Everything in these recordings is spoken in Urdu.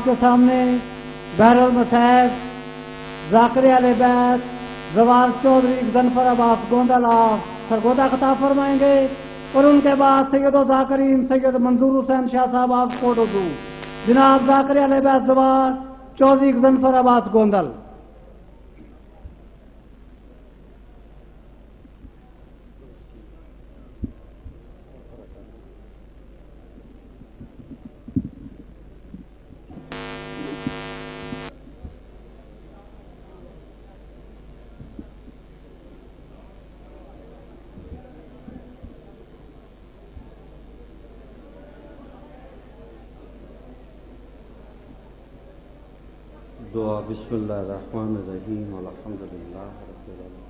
کے سامنے بحر المسائب ذاکر علی بیت زوال چودھری غنفر عباس گوندل آپ سرگودا خطاب فرمائیں گے اور ان کے بعد سید و ذاکرین سید منظور حسین شاہ صاحب آپ کوٹ اردو جناب ذاکر علی بیت زوال چودھری غنفر عباس گوندل. دعا بسم اللہ الرحمن الرحیم الحمدللہ رب العالمین.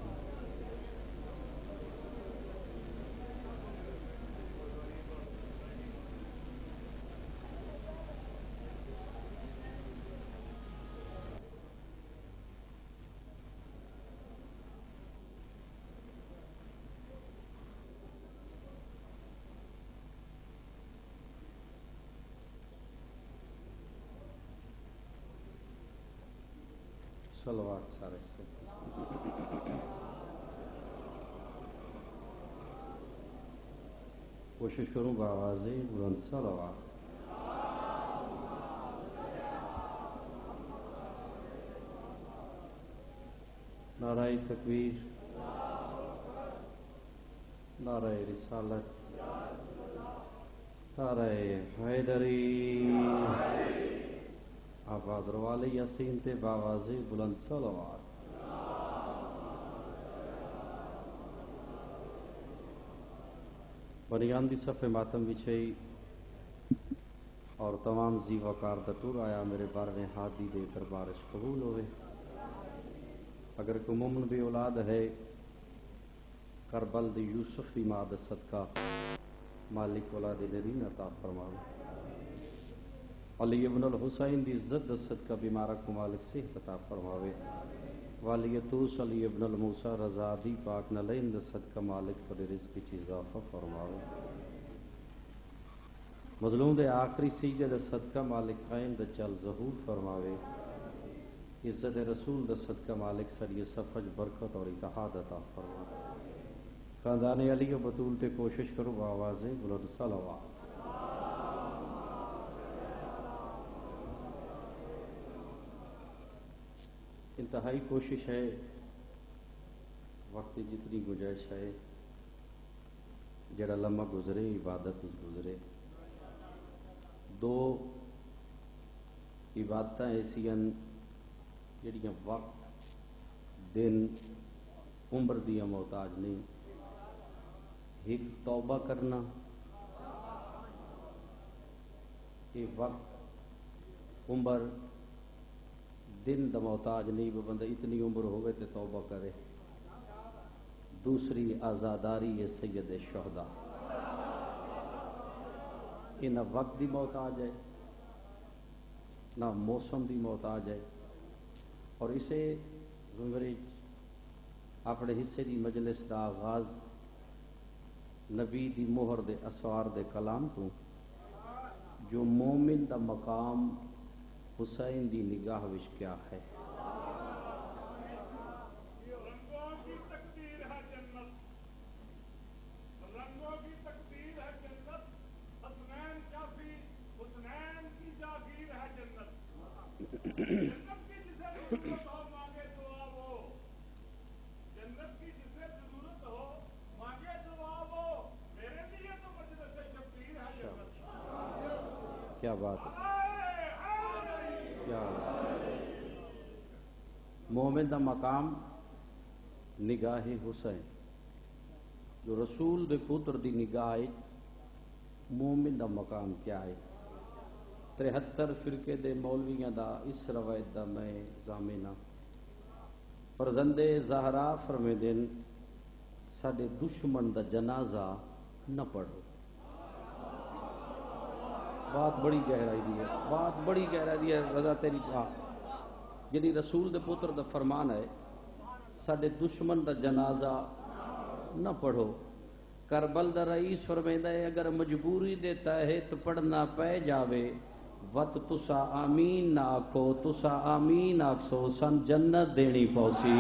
صلوات سارے سے کوشش کروں بآواز بلند صلوات. نعرہ تکبیر، نعرہ رسالت، نعرہ حیدری. آباد روالے یاسین تے بآواز بلند صلوات. بنیان دی صف ماتم بچھئی اور تمام زی وقار دا ٹور آیا میرے بارویں ہادی دے دربارش قبول ہوئے. اگر کوئی مومن بھی اولاد ہے کربل دی یوسف دی ماں دا صدقہ مالک اولاد نرین عطا فرماوے. علی ابن الحسین دی عزت دا صدقہ بیمارہ کو مالک صحت عطا فرماوے. والی توس علی ابن الموسیٰ رضا دی پاک نلین دا صدقہ مالک پر رزق کی اضافہ فرماوے. مظلوم دے آخری سجدے دا صدقہ مالک قائم دا چل ظہور فرماوے. عزت رسول دا صدقہ مالک سری صفحج برکت اور اتحاد عطا فرماوے. خاندان علی و بطول تے کوشش کرو بآوازیں بلند صلوات. انتہائی کوشش ہے، وقت جتنی گنجائش ہے جڑا لمحہ گزرے عبادت گزرے. دو عبادت ایسی ہیں جڑیاں وقت دن عمر دیا محتاج نہیں. ایک توبہ کرنا، یہ وقت عمر دن دا محتاج نہیں. وہ بندہ اتنی عمر ہوئے تو توبہ کرے. دوسری آزاداری ہے سید شہداء، یہ نہ وقت دی محتاج ہے نہ موسم دی محتاج ہے. اور اسے زمرے اپنے حصے دی مجلس دا آغاز نبی دی مہر دے اسوار دے کلام تو جو مومن دا مقام حسین دی نگاہ وچ کیا ہے. کیا بات ہے، کیا مومن دا مقام نگاہ حسین. جو رسول دے پتر دی نگاہ مومن دا مقام کیا ہے. 73 فرقے دے مولویاں دا اس روایت دا میں ضامن ہاں. فرزند زہرا فرمے دن ساڈے دشمن دا جنازہ نہ پڑھو. بات بڑی گہرائی دی ہے، بات بڑی گہرائی دی ہے. رضا تیری جنی رسول دے پتر دا فرمان ہے ساڈے دشمن دا جنازہ نہ پڑھو. کربل دا رئیس فرمیندا ہے اگر مجبوری دے تحت پڑھنا پے جاوے وت تسا آمین نہ آکھو، تسا آمین آکھو سن جنت دینی پوسی۔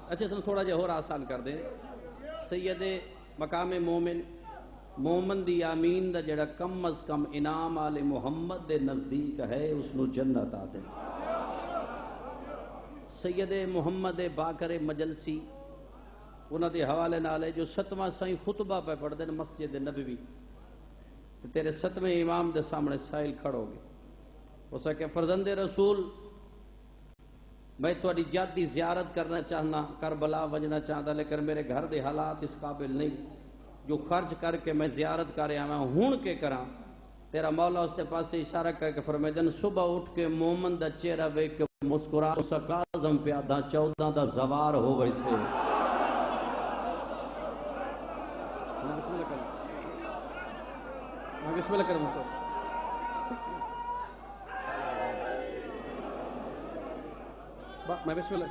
اچھا سن تھوڑا جہا اور آسان کر دیں۔ سید مقام مومن مومن دی آمین دا جڑا کم از کم انعام آل محمد دے نزدیک ہے اس نو جنت آتے۔ سید محمد باقر مجلسی انہاں دے حوالے نالے جو 7واں سائیں خطبہ پہ پڑھ دیں مسجد نبوی، تیرے 7ویں امام دے سامنے سائل کھڑو گے، اسے کہ فرزند رسول میں تھوڑی جد دی زیارت کرنا چاہنا، کربلا وجنا چاہتا، لیکن میرے گھر دے حالات اس قابل نہیں جو خرچ کر کے میں زیارت کر رہا میں ہون کے کراں۔ تیرا مولا اس کے پاس اشارہ کر کے فرمائے دن صبح اٹھ کے مومن دا چہرہ ویکھ کے مسکرا، اس کاظم پیادہ 14 دا زوار ہو گئی سے۔ بسم اللہ کروں سر۔ میں بسم اللہ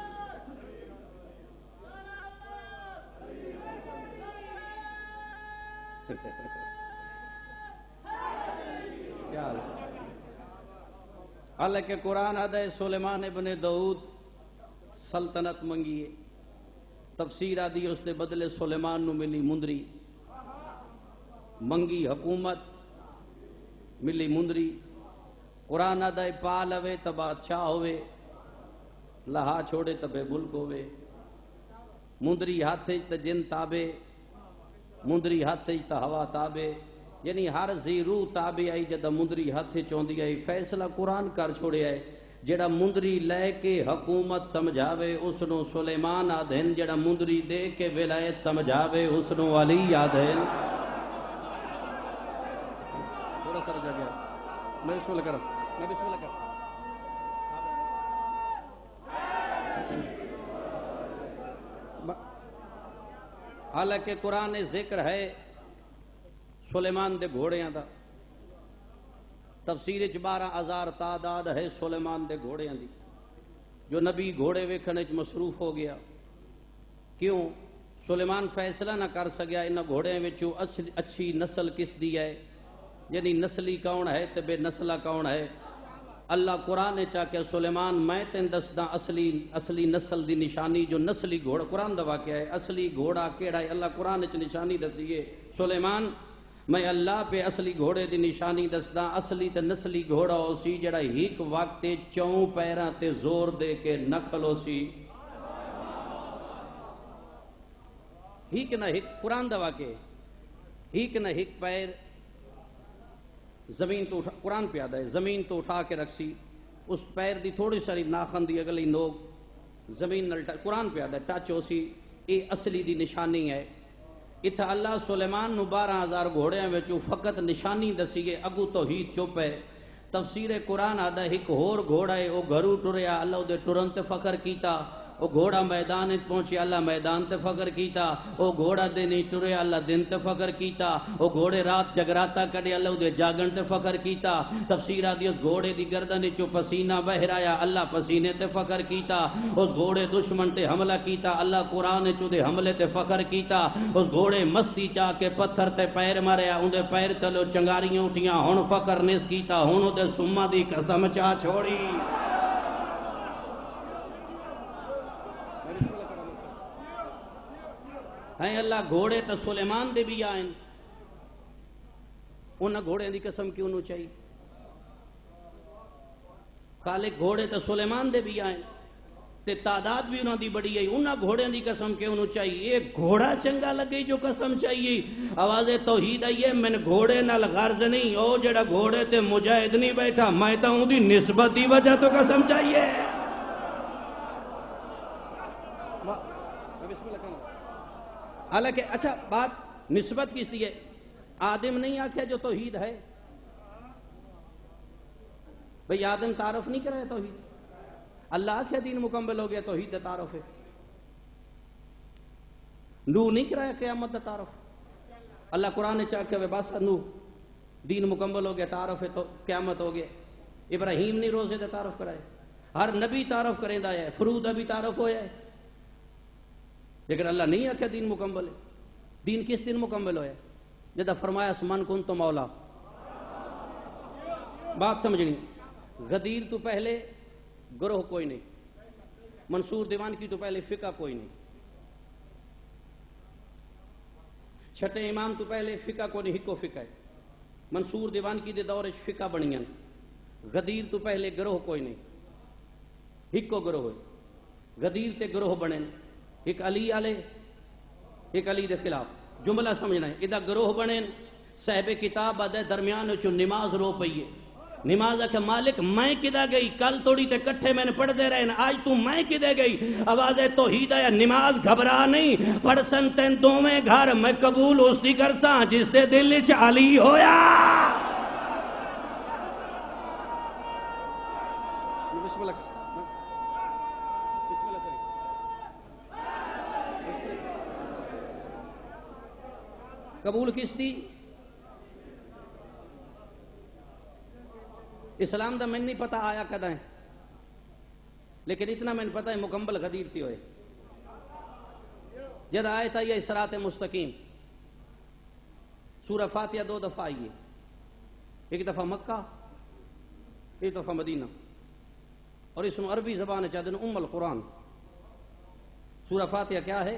کیا حال ہے؟ حالانکہ قرآن آدھا ہے سلیمان ابن داؤد سلطنت منگیے، تفسیر آدھی اس نے بدلے سلیمان نو ملی مندری، منگی حکومت ملی مندری۔ قرآن آدھا ہے پا لوے تو بادشاہ ہوئے، لہا چھوڑے تبے ملک ہوئے، مندری ہاتھ تے جن تابے، مندری ہاتھ تے ہوا تابے، یعنی ہر زی روح تابے آئی جدہ مندری ہاتھ چوندی آئی۔ فیصلہ قرآن کر چھوڑے آئے، جڑا مندری لے کے حکومت سمجھاوے اس نو سلیمان آدھین، جڑا مندری دے کے ولایت سمجھاوے اس نو علی آدھین۔ تھوڑا سر جا گیا، میں بسم اللہ کروں، میں بسم اللہ کروں۔ حالانکہ قرآن ذکر ہے سلیمان دے گھوڑیاں دا، تفسیر 12,000 تعداد ہے سلیمان دے گھوڑیاں دی، جو نبی گھوڑے ویکھنے وچ مصروف ہو گیا۔ کیوں؟ سلیمان فیصلہ نہ کر سکیا انہاں گھوڑیاں وچوں اچھی نسل کس دی ہے، یعنی نسلی کون ہے تے بے نسلہ کون ہے۔ اللہ قرآن نے چاہ کہ سلیمان میں تین دسداں اصلی نسل دی نشانی جو نسلی گھوڑا قرآن دا واقعہ ہے، اصلی گھوڑا کیڑا ہے اللہ قرآن نے نشانی دسیے سلیمان میں اللہ پہ اصلی گھوڑے دی نشانی دسداں، اصلی تے نسلی گھوڑا ہو سی جڑا ہیک وقت 4 پیراں تے زور دے کے نہ کھلو سی، ہیک نہ ہیک قرآن دا واقعہ ہے، ہیک نہ ہیک پیر زمین تو اٹھا، قرآن پہ آدھا ہے زمین تو اٹھا کے رکھ سی، اس پیر دی تھوڑی ساری ناخن دی اگلی نوک زمین نال قرآن پہ آدھا ہے ٹچ ہو سی، یہ اصلی دی نشانی ہے۔ اتھا اللہ سلیمان نو 12,000 گھوڑیاں وچوں فقط نشانی دسیے، اگو توحید چپ ہے۔ تفسیر قرآن آدھا ایک ہور گھوڑا ہے، وہ گھروں ٹریا اللہ دے ٹرن تے فخر کیتا، وہ گھوڑا میدان پہنچے اللہ میدان تے فخر کیتا، وہ گھوڑا دن ٹریا اللہ دن تے فخر کیتا، وہ گھوڑے رات جگراتا کڈے اللہ دے جاگن تے فخر کیتا۔ تفسیر آدھی اس گھوڑے دی گردن چوں پسینہ بہ رہا اللہ پسینے تے فخر کیتا، اس گھوڑے دشمن تے حملہ کیتا اللہ قرآن چوں دے حملے تے فخر کیتا، اس گھوڑے مستی چاہ کے پتھر تے پیر ماریا اندے پیر تلو چنگاریاں اٹھیاں، ہن فخر نس کیتا، ہن دے سما دی قسم چا چھوڑی۔ ہیں اللہ گھوڑے تو سلیمان دے بھی آئیں، انہاں گھوڑے دی قسم کیوں نو چاہیے؟ خالق گھوڑے تو سلیمان دے بھی آئیں تے تعداد بھی انہاں دی بڑی ہے، انہاں گھوڑے دی قسم کیوں نو چاہیے؟ یہ گھوڑا چنگا لگے جو قسم چاہیے؟ آواز توحید آئیے من گھوڑے نال غرض نہیں، او جڑا گھوڑے تے مجاہد نہیں بیٹھا میں تا ہوں دی نسبت دی وجہ تو قسم چاہیے۔ حالانکہ اچھا بات نسبت کس دی ہے؟ آدم نہیں آکھیا جو توحید ہے، بھئی آدم تعارف نہیں کرے توحید، اللہ آکھیا دین مکمل ہو گیا توحید تعارف ہے، نو نہیں کرایا قیامت تعارف، اللہ قرآن نے چاہ کہ بس نو دین مکمل ہو گیا، تعارف ہے تو قیامت ہو گیا. ابراہیم نے روزے دے تعارف کرائے، ہر نبی تعارف کریں دا ہے، فرود ابھی تعارف ہویا ہے، لیکن اللہ نہیں آکھیا دین مکمل ہے. دین کس دن مکمل ہویا ہے؟ جدہ فرمایا من کن تو مولا. بات سمجھنی، غدیر تو پہلے گروہ کوئی نہیں، منصور دیوان کی تو پہلے فقہ کوئی نہیں، چھٹے امام تو پہلے فقہ کو نہیں، ہکو فقہ ہے. منصور دیوان کی دے دور فقہ بنیاں. غدیر تو پہلے گروہ کوئی نہیں، ہکو گروہ ہے. غدیر تے گروہ بنے، ایک علی آلے ایک علی دے خلاف. جملہ سمجھنا ہے، ادھا گروہ بنے. صاحب کتاب آدھے درمیان چو نماز رو پئیے. نماز کہ مالک میں کدہ گئی، کل توڑی تے کٹھے میں نے پڑھ دے رہے ہیں، آج تو میں کدہ گئی. آواز توحید ہے، نماز گھبرا نہیں، پڑھ سن تین دوویں گھر میں قبول اس دی کرساں جس دے دل چ علی ہویا. بسم اللہ قبول کس دی؟ اسلام دا میں نہیں پتا آیا کدہ ہے، لیکن اتنا میں پتا ہے مکمل غدیر تھی ہوئے. جد آیت آئی ہے صراط مستقیم، سورہ فاتحہ 2 دفعہ آئی ہے، ایک دفعہ مکہ ایک دفعہ مدینہ، اور اس میں عربی زبان چاہتے ہیں ام القرآن. سورہ فاتحہ کیا ہے؟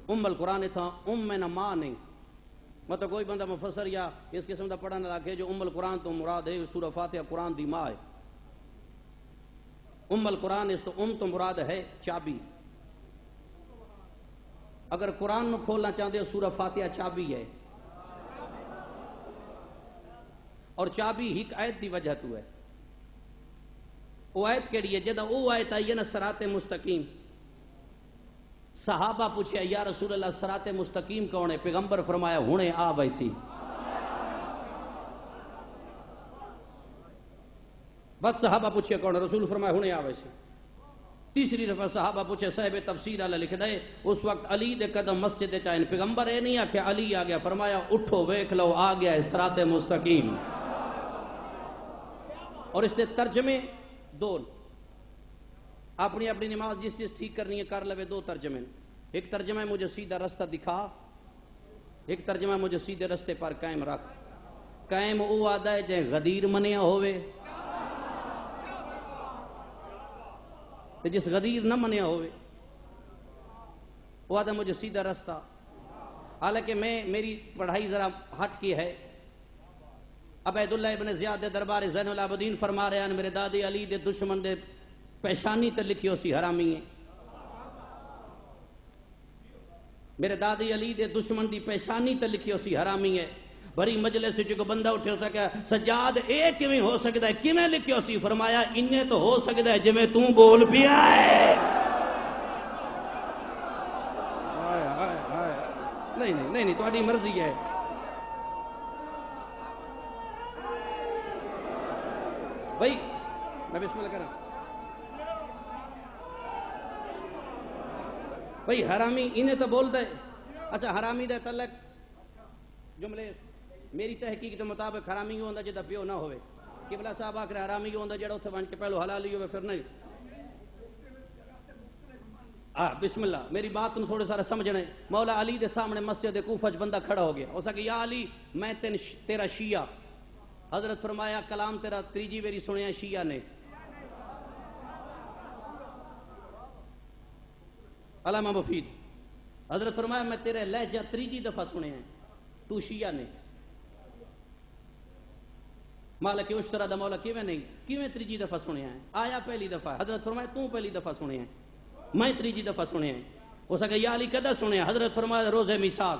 ام القرآن تھا، ام میں نہ ماں نہیں. مطلب کوئی بندہ مفسر یا اس قسم کا پڑھنا لگے جو ام القرآن تو مراد ہے سورہ فاتحہ قرآن دی ماں ہے. ام القرآن اس تو ام تو مراد ہے چابی. اگر قرآن نو کھولنا چاہتے ہو سورہ فاتحہ چابی ہے، اور چابی ایک آیت دی وجہ تو ہے. وہ آیت کیڑی ہے؟ جدہ وہ آیت آئی ہے نا صراط مستقیم، صحابہ پوچھے یا رسول اللہ صراط مستقیم کون ہے؟ پیغمبر فرمایا ہونے آ ویسی. بس صحابہ پوچھے کون ہے؟ رسول فرمایا ہونے آ ویسی. تیسری دفعہ صحابہ پوچھے، صاحب تفسیر اللہ لکھ دے اس وقت علی دے قدم مسجد چاہن، پیغمبر اے نہیں آکھیا علی آ گیا، فرمایا اٹھو ویکھ لو آ گیا ہے صراط مستقیم. اور اس نے ترجمے دو، اپنی اپنی نماز جس چیز ٹھیک کرنی ہے کر لوے. 2 ترجمے، ایک ترجمہ ہے مجھے سیدھا رستہ دکھا، ایک ترجمہ ہے مجھے سیدھے رستے پر قائم رکھ. قائم او آدھا ہے جائے غدیر منیا ہوئے، تے جس غدیر نہ منیا ہوئے وہ آدھا مجھے سیدھا رستہ. حالانکہ میری پڑھائی ذرا ہٹ کی ہے. عبید اللہ ابن زیاد دے دربار زین العابدین فرما رہے ہیں میرے دادی علی دے دشمن دے پیشانی تے لکھی ہو سی حرامی ہے. میرے دادی علی دے دشمن دی پیشانی تے لکھی ہو سی حرامی ہے. بڑی مجلس سے جو بندہ اٹھے ہو سکا سجاد اے کیویں ہو سکتا ہے؟ کیویں لکھی ہو سی؟ فرمایا انہیں تو ہو سکتا ہے جویں تو بول پیا ہے. نہیں تہاڈی مرضی ہے. بھائی میں بسم اللہ کرا. بھائی حرامی انہیں تو بول دے. اچھا حرامی دے تعلق جملے میری تحقیق کے مطابق حرامی ہوں دا جدا پیو نہ ہوئے. قبلہ صاحب آکھ رہے حرامی ہوں دا جڑا اتھے بن کے پہلو حلالی ہوئے پھر نہیں. بسم اللہ میری بات تم تھوڑے سارا سمجھنے. مولا علی دے سامنے مسجد کوفہ بندہ کھڑا ہو گیا. ہو سکے یا علی میں تیرا شیعہ. حضرت فرمایا کلام تیرا تیجی ویری سنیا شیعہ نے. علامہ مفید حضرت فرمایا میں تیرے لہجہ تیجی دفعہ سنے ہیں، تو شیعہ نے. مالک اشترا دا مولا کیویں نہیں کیویں تیجی دفعہ سنے ہیں؟ آیا پہلی دفعہ. حضرت فرمایا تو پہلی دفعہ سنے ہیں، میں تیجی دفعہ سنے ہیں. ہو سکے یا علی کدہ سنے؟ حضرت فرمایا روز میثاق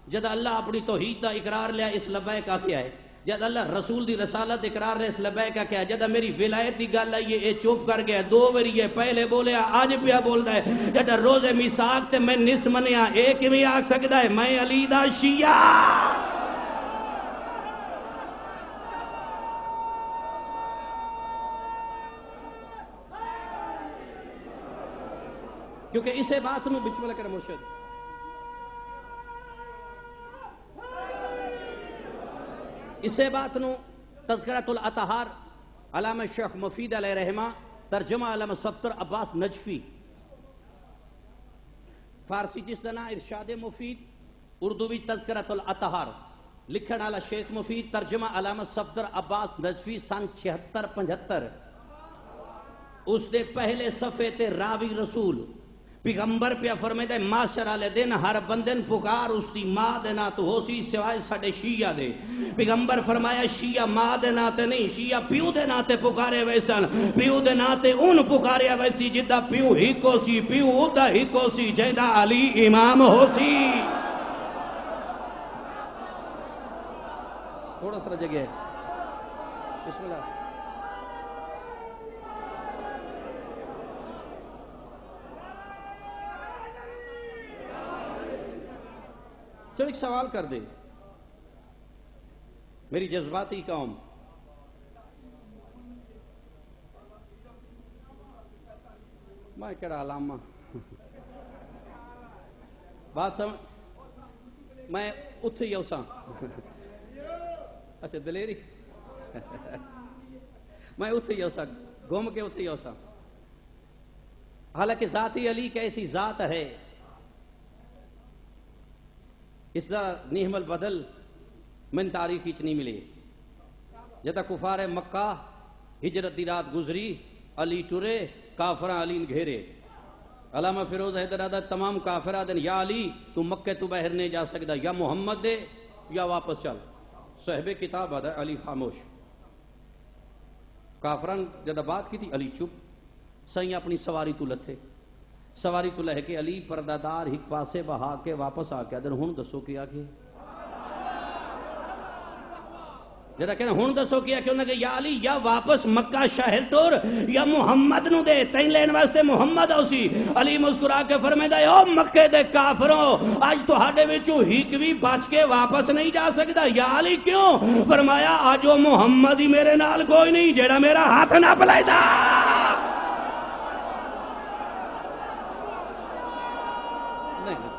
جد اللہ اپنی توحید دا اقرار لیا اس لبیک کیا ہے. جد اللہ رسول دی رسالت اقرار لیا اس لبیک کیا ہے. جد میری ولایت دی گل آئی اے چپ کر گیا. 2 واری یہ پہلے بولیا آج پیا بولدا ہے. جد روز میثاق تے میں نس منیا اے کیویں آکھ سکدا ہے میں علی دا شیعہ؟ کیونکہ اسے بات نو بسم اللہ کر مرشد اسے بات نو تذکرۃ الاطہار علامہ شیخ مفید علیہ رحمہ ترجمہ علامہ سبتر عباس نجفی فارسی جس دنا ارشاد مفید اردو بھی تذکرۃ الاطہار لکھن والا شیخ مفید ترجمہ علامہ صفدر عباس نجفی سن 76-75 اس دے پہلے صفحے تے راوی رسول پیغمبر پہ فرمیدہ معاشر والے دن ہر بندن پکار اس دی ماں دے نات ہو سی سوائے ساڈے شیعہ دے پیغمبر فرمایا شیعہ ماں دے ناتے نہیں شیعہ پیو دے ناتے پکارے ویسن پیو دے ناتے ان پکارے ویسی جدہ پیو ہی کو سی پیو ادا ہی کو سی جیدہ علی امام ہو سی تھوڑا سا جگہ ہے بسم اللہ چلو ایک سوال کر دے میری جذباتی قوم میں کہڑا علامہ بات سمجھ میں اتھے ہی اوساں اچھا دلیری میں اتھے ہی اوساں گھوم کے اتھے ہی اوساں حالانکہ ذاتی علی کی ایسی ذات ہے اس دا نعم البدل من تاریخ ہیچ نہیں ملے جدہ کفار مکہ ہجرت دی رات گزری علی ٹرے کافراں علی گھیرے علامہ فیروز حیدر آدھا تمام کافرہ دن یا علی تو مکہ تو باہر نہیں جا سکتا یا محمد دے یا واپس چل صحب کتاب آدھا علی خاموش کافران جدہ بات کی تھی علی چپ سائیں اپنی سواری تو لتھے سواری تو لہ کے علی پردادار ہک پاسے بہا کے واپس آ کے ادھر ہون دسو کیا کہ جدا کہنا ہون دسو کیا کہ انہوں نے کہا یا علی یا واپس مکہ شہر تور یا محمد نو دے تین لین واسطے محمد ہو سی علی مسکرا کے فرمائے دا او مکہ دے کافروں آج تو ہاڑے وچوں ہک بھی بچ کے واپس نہیں جا سکتا یا علی کیوں فرمایا آجو محمد ہی میرے نال کوئی نہیں جیڑا میرا ہاتھ نہ پلائے دا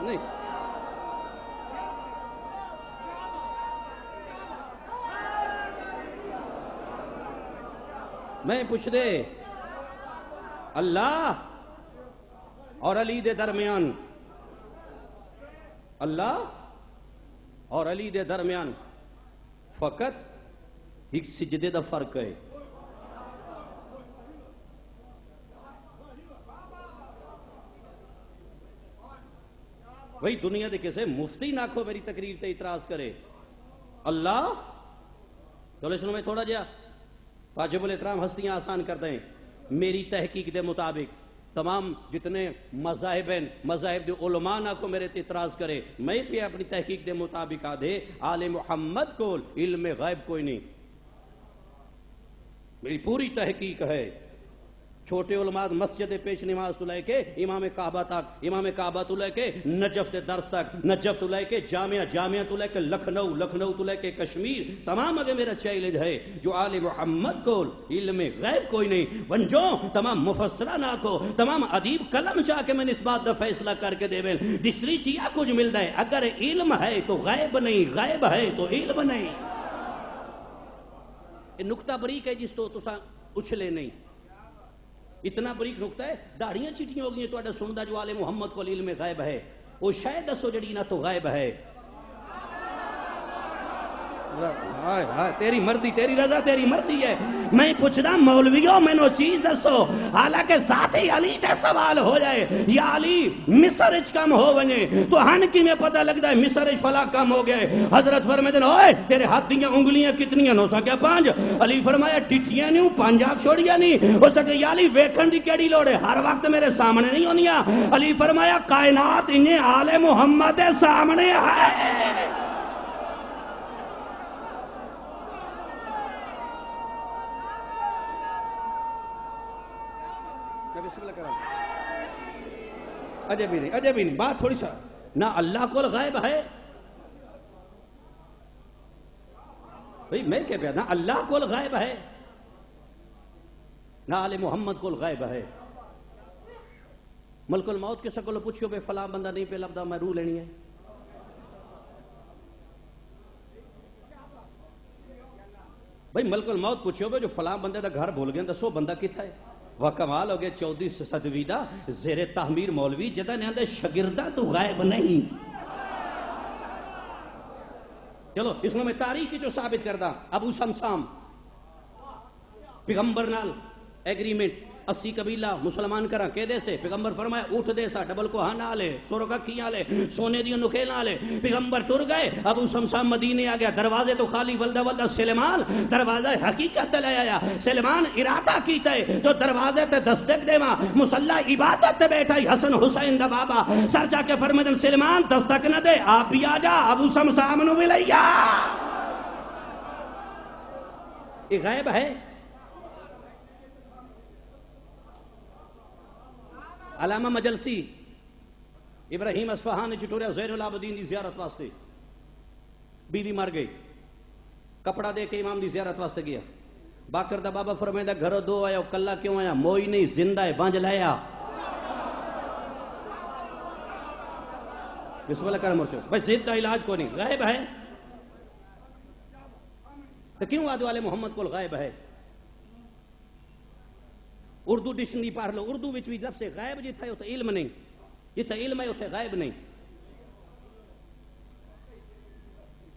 نہیں میں پوچھ دے اللہ اور علی دے درمیان اللہ اور علی دے درمیان فقط ایک سجدے دا فرق ہے وہی دنیا دے کسے مفتی نہ کھو میری تقریر تے اعتراض کرے اللہ چلو سنو میں تھوڑا جا واجب الاحترام ہستیاں آسان کر دیں میری تحقیق دے مطابق تمام جتنے مذاہب ہیں مذاہب دے علماء نہ کو میرے تے اعتراض کرے میں بھی اپنی تحقیق دے مطابق آدھے آل محمد کو علم غیب کوئی نہیں میری پوری تحقیق ہے چھوٹے علماء مسجد پیش نماز تو لے کے امام کعبہ تک امام کعبہ تو لے کے نجف تے درس تک نجف تو لے کے جامعہ تو لے کے لکھنؤ تو لے کے کشمیر تمام اگر میرا چیلنج ہے جو آل محمد کو علم غیب کوئی نہیں ونجو تمام مفسرہ نہ کو تمام ادیب قلم چاہ کے میں اس بات دا فیصلہ کر کے دے بین ڈسٹری چیا کچھ ملتا ہے اگر علم ہے تو غیب نہیں غیب ہے تو علم نہیں یہ نقطہ بریک ہے جس تو تساں اچھلے نہیں اتنا بریک نقطہ ہے داڑیاں چیٹیاں ہو گئی ہیں تو اڈا سندا جو آل محمد کو علم غیب ہے وہ شاید دسو جڑی نہ تو غیب ہے تیری مرضی تیری رضا تیری مرضی ہے میں پوچھنا مولویوں میں نو چیز دسو حالانکہ ذاتی علی تے سوال ہو جائے یا علی مصر اچ کم ہو ونجے تو ہن کی میں پتہ لگتا ہے مصر اچ فلا کم ہو گئے حضرت فرمائے اوئے تیرے ہاتھ دیاں انگلیاں کتنیاں نو سکیا 5 علی فرمایا ٹھٹیاں نہیں 5 آپ چھوڑیا نہیں ہو سکے یا علی ویکھن دی کیڑی لوڑ ہے ہر وقت میرے سامنے نہیں ہونیاں علی فرمایا کائنات انہیں آل محمد دے سامنے ہے اجے بھی نہیں بات تھوڑی سا نہ اللہ کو غائب ہے بھئی میں کیا پیا نہ اللہ کو غائب ہے نہ آل محمد کو غائب ہے ملک الموت کے سکولو پوچھو بے فلاں بندہ نہیں پہ لبدا میں روح لینی ہے بھائی ملک الموت پوچھو جو فلاں بندے دا گھر بھول گیا دسو بندہ کتھا ہے؟ وہ کمال ہو گیا 14 صدوی دا زیر تحمیر مولوی جدہ نے آندے شگردہ تو غائب نہیں. چلو اس میں تاریخی جو ثابت کردہ ابو سمسام پیغمبر نال ایگریمنٹ 80 قبیلہ مسلمان کرا کہ دے سے پیغمبر فرمایا اٹھ دے سا ڈبل کو ہاں لے سورگا کیا لے سونے دیوں نکھے نہ لے. پیغمبر ٹر گئے ابو سمسام مدینے آ گیا دروازے تو خالی ولدہ ولدہ سلیمان دروازہ حقیقت لے آیا. سلیمان ارادہ کیتا ہے جو دروازے تے دستک دے ماں مسلح عبادت تے بیٹھا ہی حسن حسین دا بابا سر جا کے فرمائے سلیمان دستک نہ دے آپ بھی آ جا ابو سمسام نو ملیا. یہ غیب ہے. علامہ مجلسی ابراہیم اصفہانی چٹوریا زین العابدین دی زیارت واسطے بی بی مر گئی کپڑا دے کے امام دی زیارت واسطے گیا. باکر دا بابا فرمائے گھروں دو آیا کلا کیوں آیا؟ موئی نہیں زندہ ہے بانج لایا. بسم اللہ کرم مرشد بھائی زندہ علاج کو نہیں غائب ہے تو کیوں آدھو والے محمد کو غائب ہے؟ اردو ڈکشنری پڑھ لو اردو وچ بھی لفظ غائب جتھا ہے اتھے علم نہیں جتھے علم ہے اتھے غائب نہیں.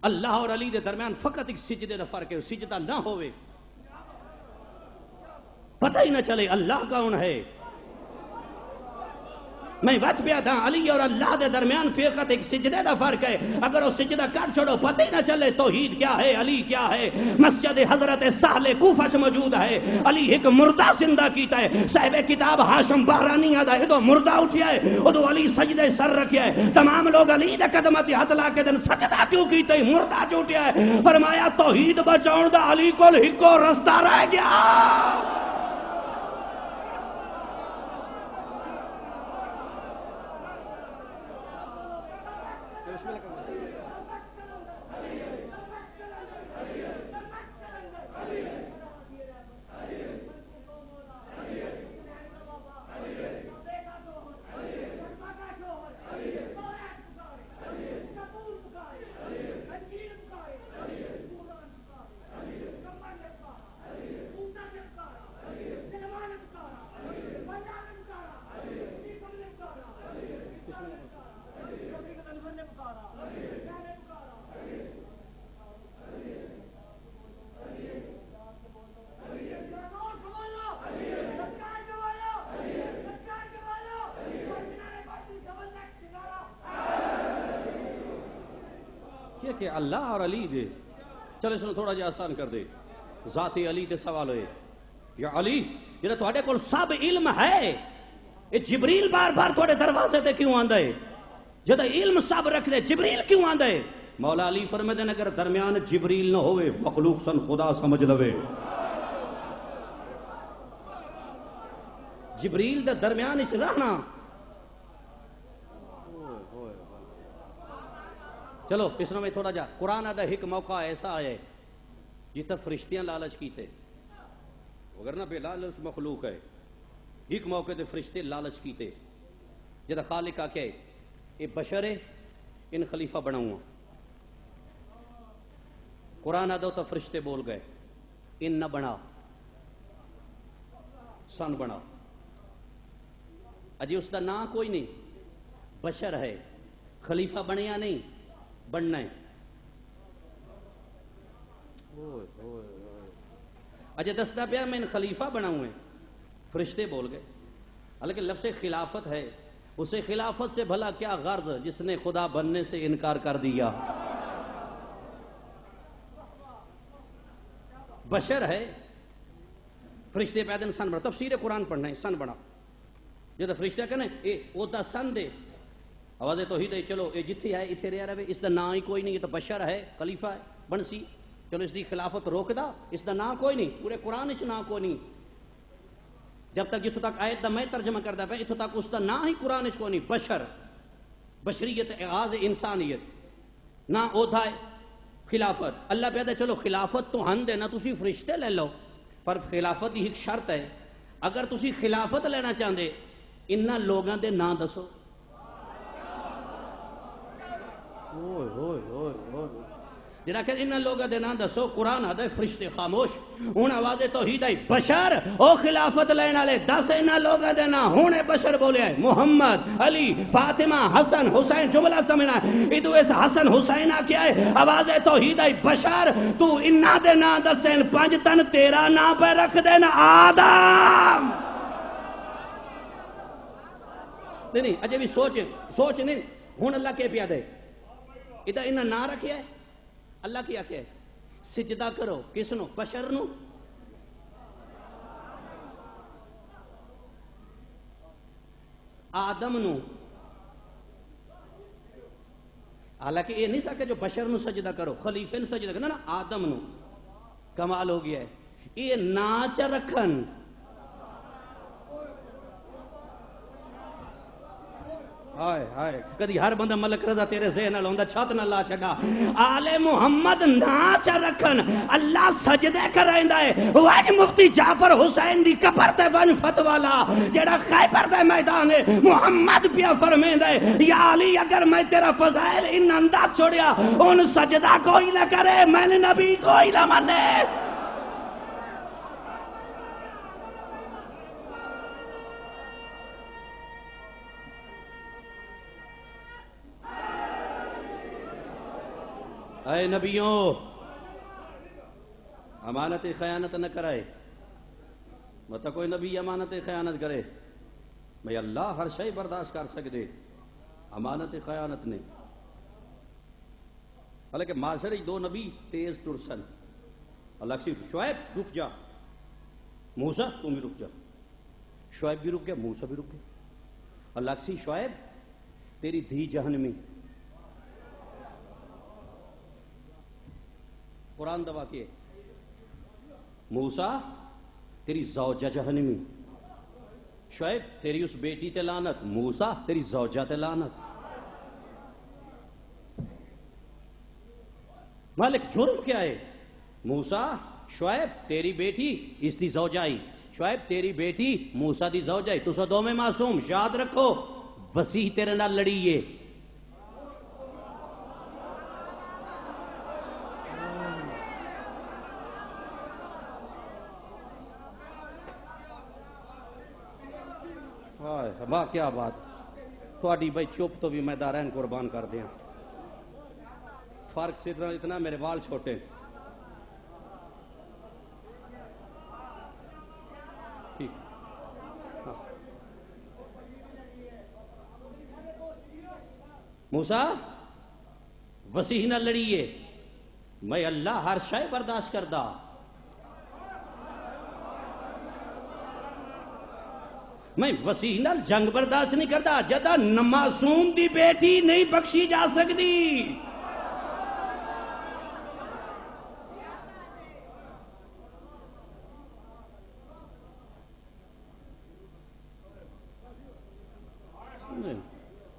اللہ اور علی دے درمیان فقط ایک سجدے دا فرق ہے سجدہ نہ ہوئے پتہ ہی نہ چلے اللہ کون ہے. میں بات پیا تھا علی اور اللہ دے درمیان فقط ایک سجدے دا فرق ہے. اگر وہ سجدہ کر چھوڑو پتہ ہی نہ چلے توحید کیا ہے علی کیا ہے. مسجد حضرت سہل کوفہ چ موجود ہے. علی ایک مردہ زندہ کیتا ہے. صاحب کتاب ہاشم بحرانی آدھا ہے تو مردہ اٹھیا ہے ادو علی سجدے سر رکھیا ہے. تمام لوگ علی دے قدمت ہاتھ لا کے دن سجدہ کیوں کیتے ہیں؟ مردہ جو اٹھیا ہے. فرمایا توحید بچاؤن دا علی کول ہکو رستہ رہ گیا. کہ اللہ اور علی دے چلے سنو تھوڑا جا آسان کر دے. ذاتی علی دے سوال ہوئے یا علی جنہیں تو کول سب علم ہے یہ جبریل بار بار تھوڑے دروازے تے کیوں آندہ ہے؟ جدہ علم سب رکھ دے جبریل کیوں آندہ ہے؟ مولا علی فرمائے دے اگر درمیان جبریل نہ ہوئے مخلوق سن خدا سمجھ لوے. جبریل دے درمیان اس رہنا. چلو اس میں تھوڑا جا قرآن دا ایک موقع ایسا ہے جتا فرشتیاں لالچ کیتے اگر نہ بے لالچ مخلوق ہے. ایک موقع تے فرشتے لالچ کیتے جتا خالق آکے اے بشر ہے ان خلیفہ بناؤں. قرآن دا تو فرشتے بول گئے ان نہ بنا سن بنا. اجی اس دا نا کوئی نہیں بشر ہے خلیفہ بنیا نہیں بننا ہے. اجے دستا پیا میں خلیفہ بناؤں ہے فرشتے بول گئے. حالانکہ لفظ خلافت ہے اسے خلافت سے بھلا کیا غرض جس نے خدا بننے سے انکار کر دیا. بشر ہے فرشتے پیدا انسان بنا. تفسیر قرآن پڑھنا ہے سن بنا جب فرشتہ کہنا اے او دا سن دے آواز توحید ہے. چلو یہ جتھی ہے اتنے رہ رہے اس دا نام ہی کوئی نہیں. یہ تو بشر ہے خلیفہ ہے بنسی چلو اس دی خلافت روک دا اس دا نام کوئی نہیں پورے قرآن چ نام کوئی نہیں. جب تک جتوں تک آیت دا میں ترجمہ کرتا پہ اتوں تک اس دا نام ہی قرآن چ کوئی نہیں. بشر بشریت آغاز انسانیت نہ عہدہ ہے خلافت. اللہ پیدا چلو خلافت تو ہن دے نہ تسی فرشتے لے لو پر خلافت ہی ایک شرط ہے. اگر تسی خلافت لینا چاہتے انہاں لوگاں دے نام دسو. جڑا کہ انہاں لوگاں دے نام دسو قرآن آدھے فرشتے خاموش ہن آواز توحید آئی بشر او خلافت لین والے دس انہاں لوگاں دے نام ہن بشر بولے ہے محمد علی فاطمہ حسن حسین جملہ سمجھنا ادو اس حسن حسین کیا ہے آواز توحید آئی بشر تو انہاں دے نام دسیں پنج تن تیرا نام پہ رکھ دینا آدم نہیں اجے بھی سوچ نہیں ہن اللہ کے پیا دے ادھا انہاں نام رکھیا ہے اللہ کیا کہ سجدہ کرو کس نو بشر نو آدم نو حالانکہ یہ نہیں سکے جو بشر نو سجدہ کرو خلیفے نو سجدہ کرو نا آدم نو کمال ہو گیا ہے یہ ناچ رکھن ہائے ہائے کدی ہر بندہ ملک رضا تیرے ذہن نال ہوندا چھت نہ لا چھڈا آل محمد ناچ رکھن اللہ سجدے کریندا ہے وج مفتی جعفر حسین دی قبر تے ون فتوی لا جڑا خیبر دے میدان ہے محمد پیا فرمیندا ہے یا علی اگر میں تیرا فضائل ان انداز چھوڑیا ان سجدہ کوئی نہ کرے میں نے نبی کوئی نہ مانے اے نبیوں امانت خیانت نہ کرائے مطلب کوئی نبی امانت خیانت کرے میں اللہ ہر شے برداشت کر سکتے امانت خیانت نے حالانکہ معاشرے دو نبی تیز ٹرسن اللہ سی شعیب رک جا موسیٰ تم بھی رک جا شعیب بھی رک گیا موسیٰ بھی رک گیا اللہ سی شعیب تیری دھی جہنمی قرآن دوا کیے موسیٰ تیری زوجہ جہنمی شعیب تیری اس بیٹی تے لعنت موسیٰ تیری زوجہ تے لعنت مالک جرم کیا ہے موسیٰ شعیب تیری بیٹی اس دی زوجائی شعیب تیری بیٹی موسیٰ دی زوجائی تو سو دو میں معصوم یاد رکھو وسیع تیرے نال لڑیے واہ کیا بات تھوڑی بھائی چپ تو بھی میں دارین قربان کر دیا فرق صرف اتنا میرے وال چھوٹے ٹھیک موسیٰ وسیع نہ لڑیے میں اللہ ہر شے برداشت کردہ میں وسیع نال جنگ برداشت نہیں کرتا جدا معصوم دی بیٹی نہیں بخشی جا سکتی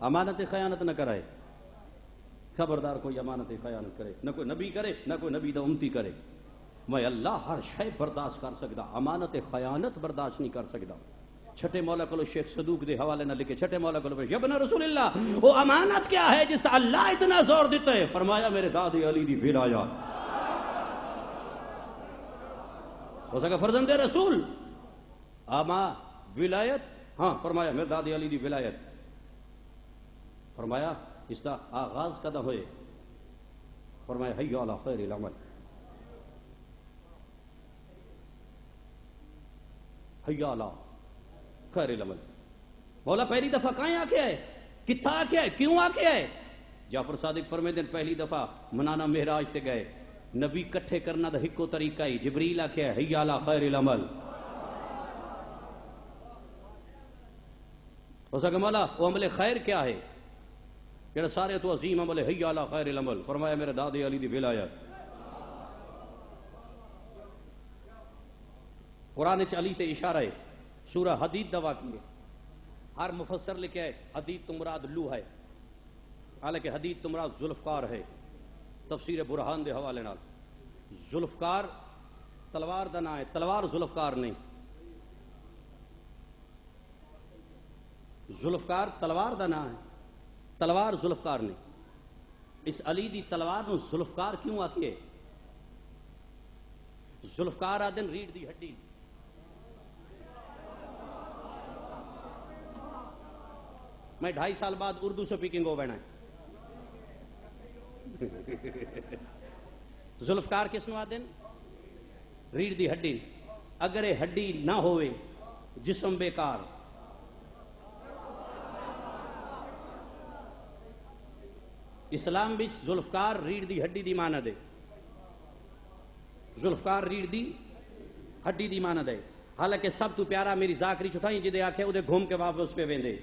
امانت خیانت نہ کرائے خبردار کوئی امانت خیانت کرے نہ کوئی نبی کرے نہ کوئی نبی دا امتی کرے میں اللہ ہر شے برداشت کر سکتا امانت خیانت برداشت نہیں کر سکتا چھٹے مولا کلو شیخ صدوق دے حوالے نہ لکھے چھٹے مولا کلو یبن رسول اللہ وہ امانت کیا ہے جس تا اللہ اتنا زور دیتا ہے فرمایا میرے دادی علی دی ولایت ہو سکا فرزند رسول اما ولایت ہاں فرمایا میرے دادی علی دی ولایت فرمایا اس کا آغاز کدا ہوئے فرمایا حی علی خیر العمل حی علی خیر العمل مولا پہلی دفعہ کہاں آ کے آئے کتھا آ کے آئے کیوں آ کے آئے جعفر صادق فرمے دن پہلی دفعہ منانا معراج تے گئے نبی کٹھے کرنا دا ہکو طریقہ ہی جبریل آ کے آئے حی علی خیر العمل ہو سکا مولا وہ عمل خیر کیا ہے جڑا سارے تو عظیم عمل حی علی خیر العمل فرمایا میرے دادی علی دی ولایت قرآن چ علی تے اشارہ ہے سورہ حدید دوا کیے ہر مفسر لکھے ہے حدید تو مراد لو ہے حالانکہ حدید تو مراد ذوالفقار ہے تفسیر برہان دے حوالے نال ذوالفقار تلوار دا نام ہے تلوار ذوالفقار نہیں ذوالفقار تلوار دا نام ہے تلوار ذوالفقار نہیں اس علی دی تلوار نو ذوالفقار کیوں آتی ہے؟ ذوالفقار آدن ریڑھ دی ہڈی. میں 2.5 سال بعد اردو سپیکنگ ہو بینا ہے. ذوالفقار کس نو آدن؟ ریڑھ دی ہڈی. اگر یہ ہڈی نہ ہوئے جسم بیکار. اسلام بچ ذوالفقار ریڑھ دی ہڈی دی مانند ہے. ذوالفقار ریڑھ دی ہڈی دی مانند ہے. حالانکہ سب تو پیارا میری ذاکری چھٹائی جدے آکھے او دے گھوم کے واپس پہ ویندے.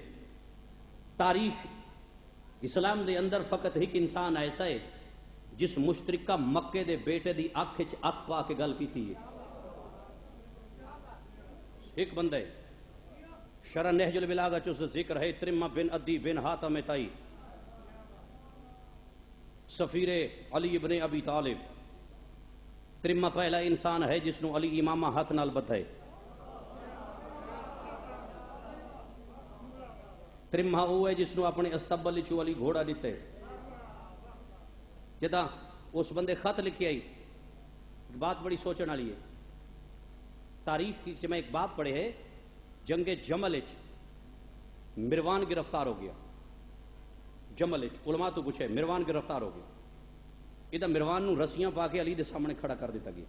تاریخ اسلام دے اندر فقط ایک انسان ایسا ہے جس مشترکہ مکے دے بیٹے دی اکھ وچ اکھ پا کے گل کیتی ہے. ایک بندہ ہے شرح نہج البلاغہ چ ذکر ہے ترمہ بن عدی بن حاتم تائی سفیر علی ابن ابی طالب. ترمہ پہلا انسان ہے جس نو علی امامہ ہاتھ نال بدھا ہے. ترمہ وہ ہے جس نو اپنے استبل چو علی گھوڑا دیتے. جدا اس بندے خط لکھی آئی بات بڑی سوچنے والی ہے. تاریخ کی میں ایک بات پڑھے ہے جنگ جمل مروان گرفتار ہو گیا. جمل علماء تو پوچھے مروان گرفتار ہو گیا. ادھر مروان نو رسیاں پا کے علی دے سامنے کھڑا کر دیتا گیا.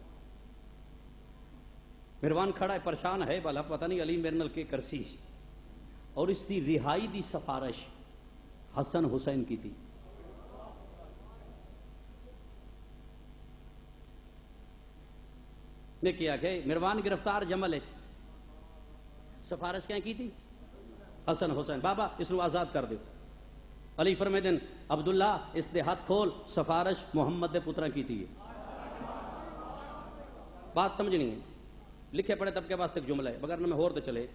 مروان کھڑا ہے پریشان ہے بھلا پتہ نہیں علی میرے نال کے کرسی. اور اس دی رہائی دی سفارش حسن حسین کی تھی. نے کیا کہ مروان گرفتار جمل سفارش کیا کی تھی؟ حسن حسین بابا اس کو آزاد کر دو. علی فرمیدن عبداللہ اس دے ہاتھ کھول سفارش محمد دے پترا کی تھی. بات سمجھنی ہے. لکھے پڑے طبقے واسطے ایک جملہ ہے مگر نہ میں ہور دے چلے.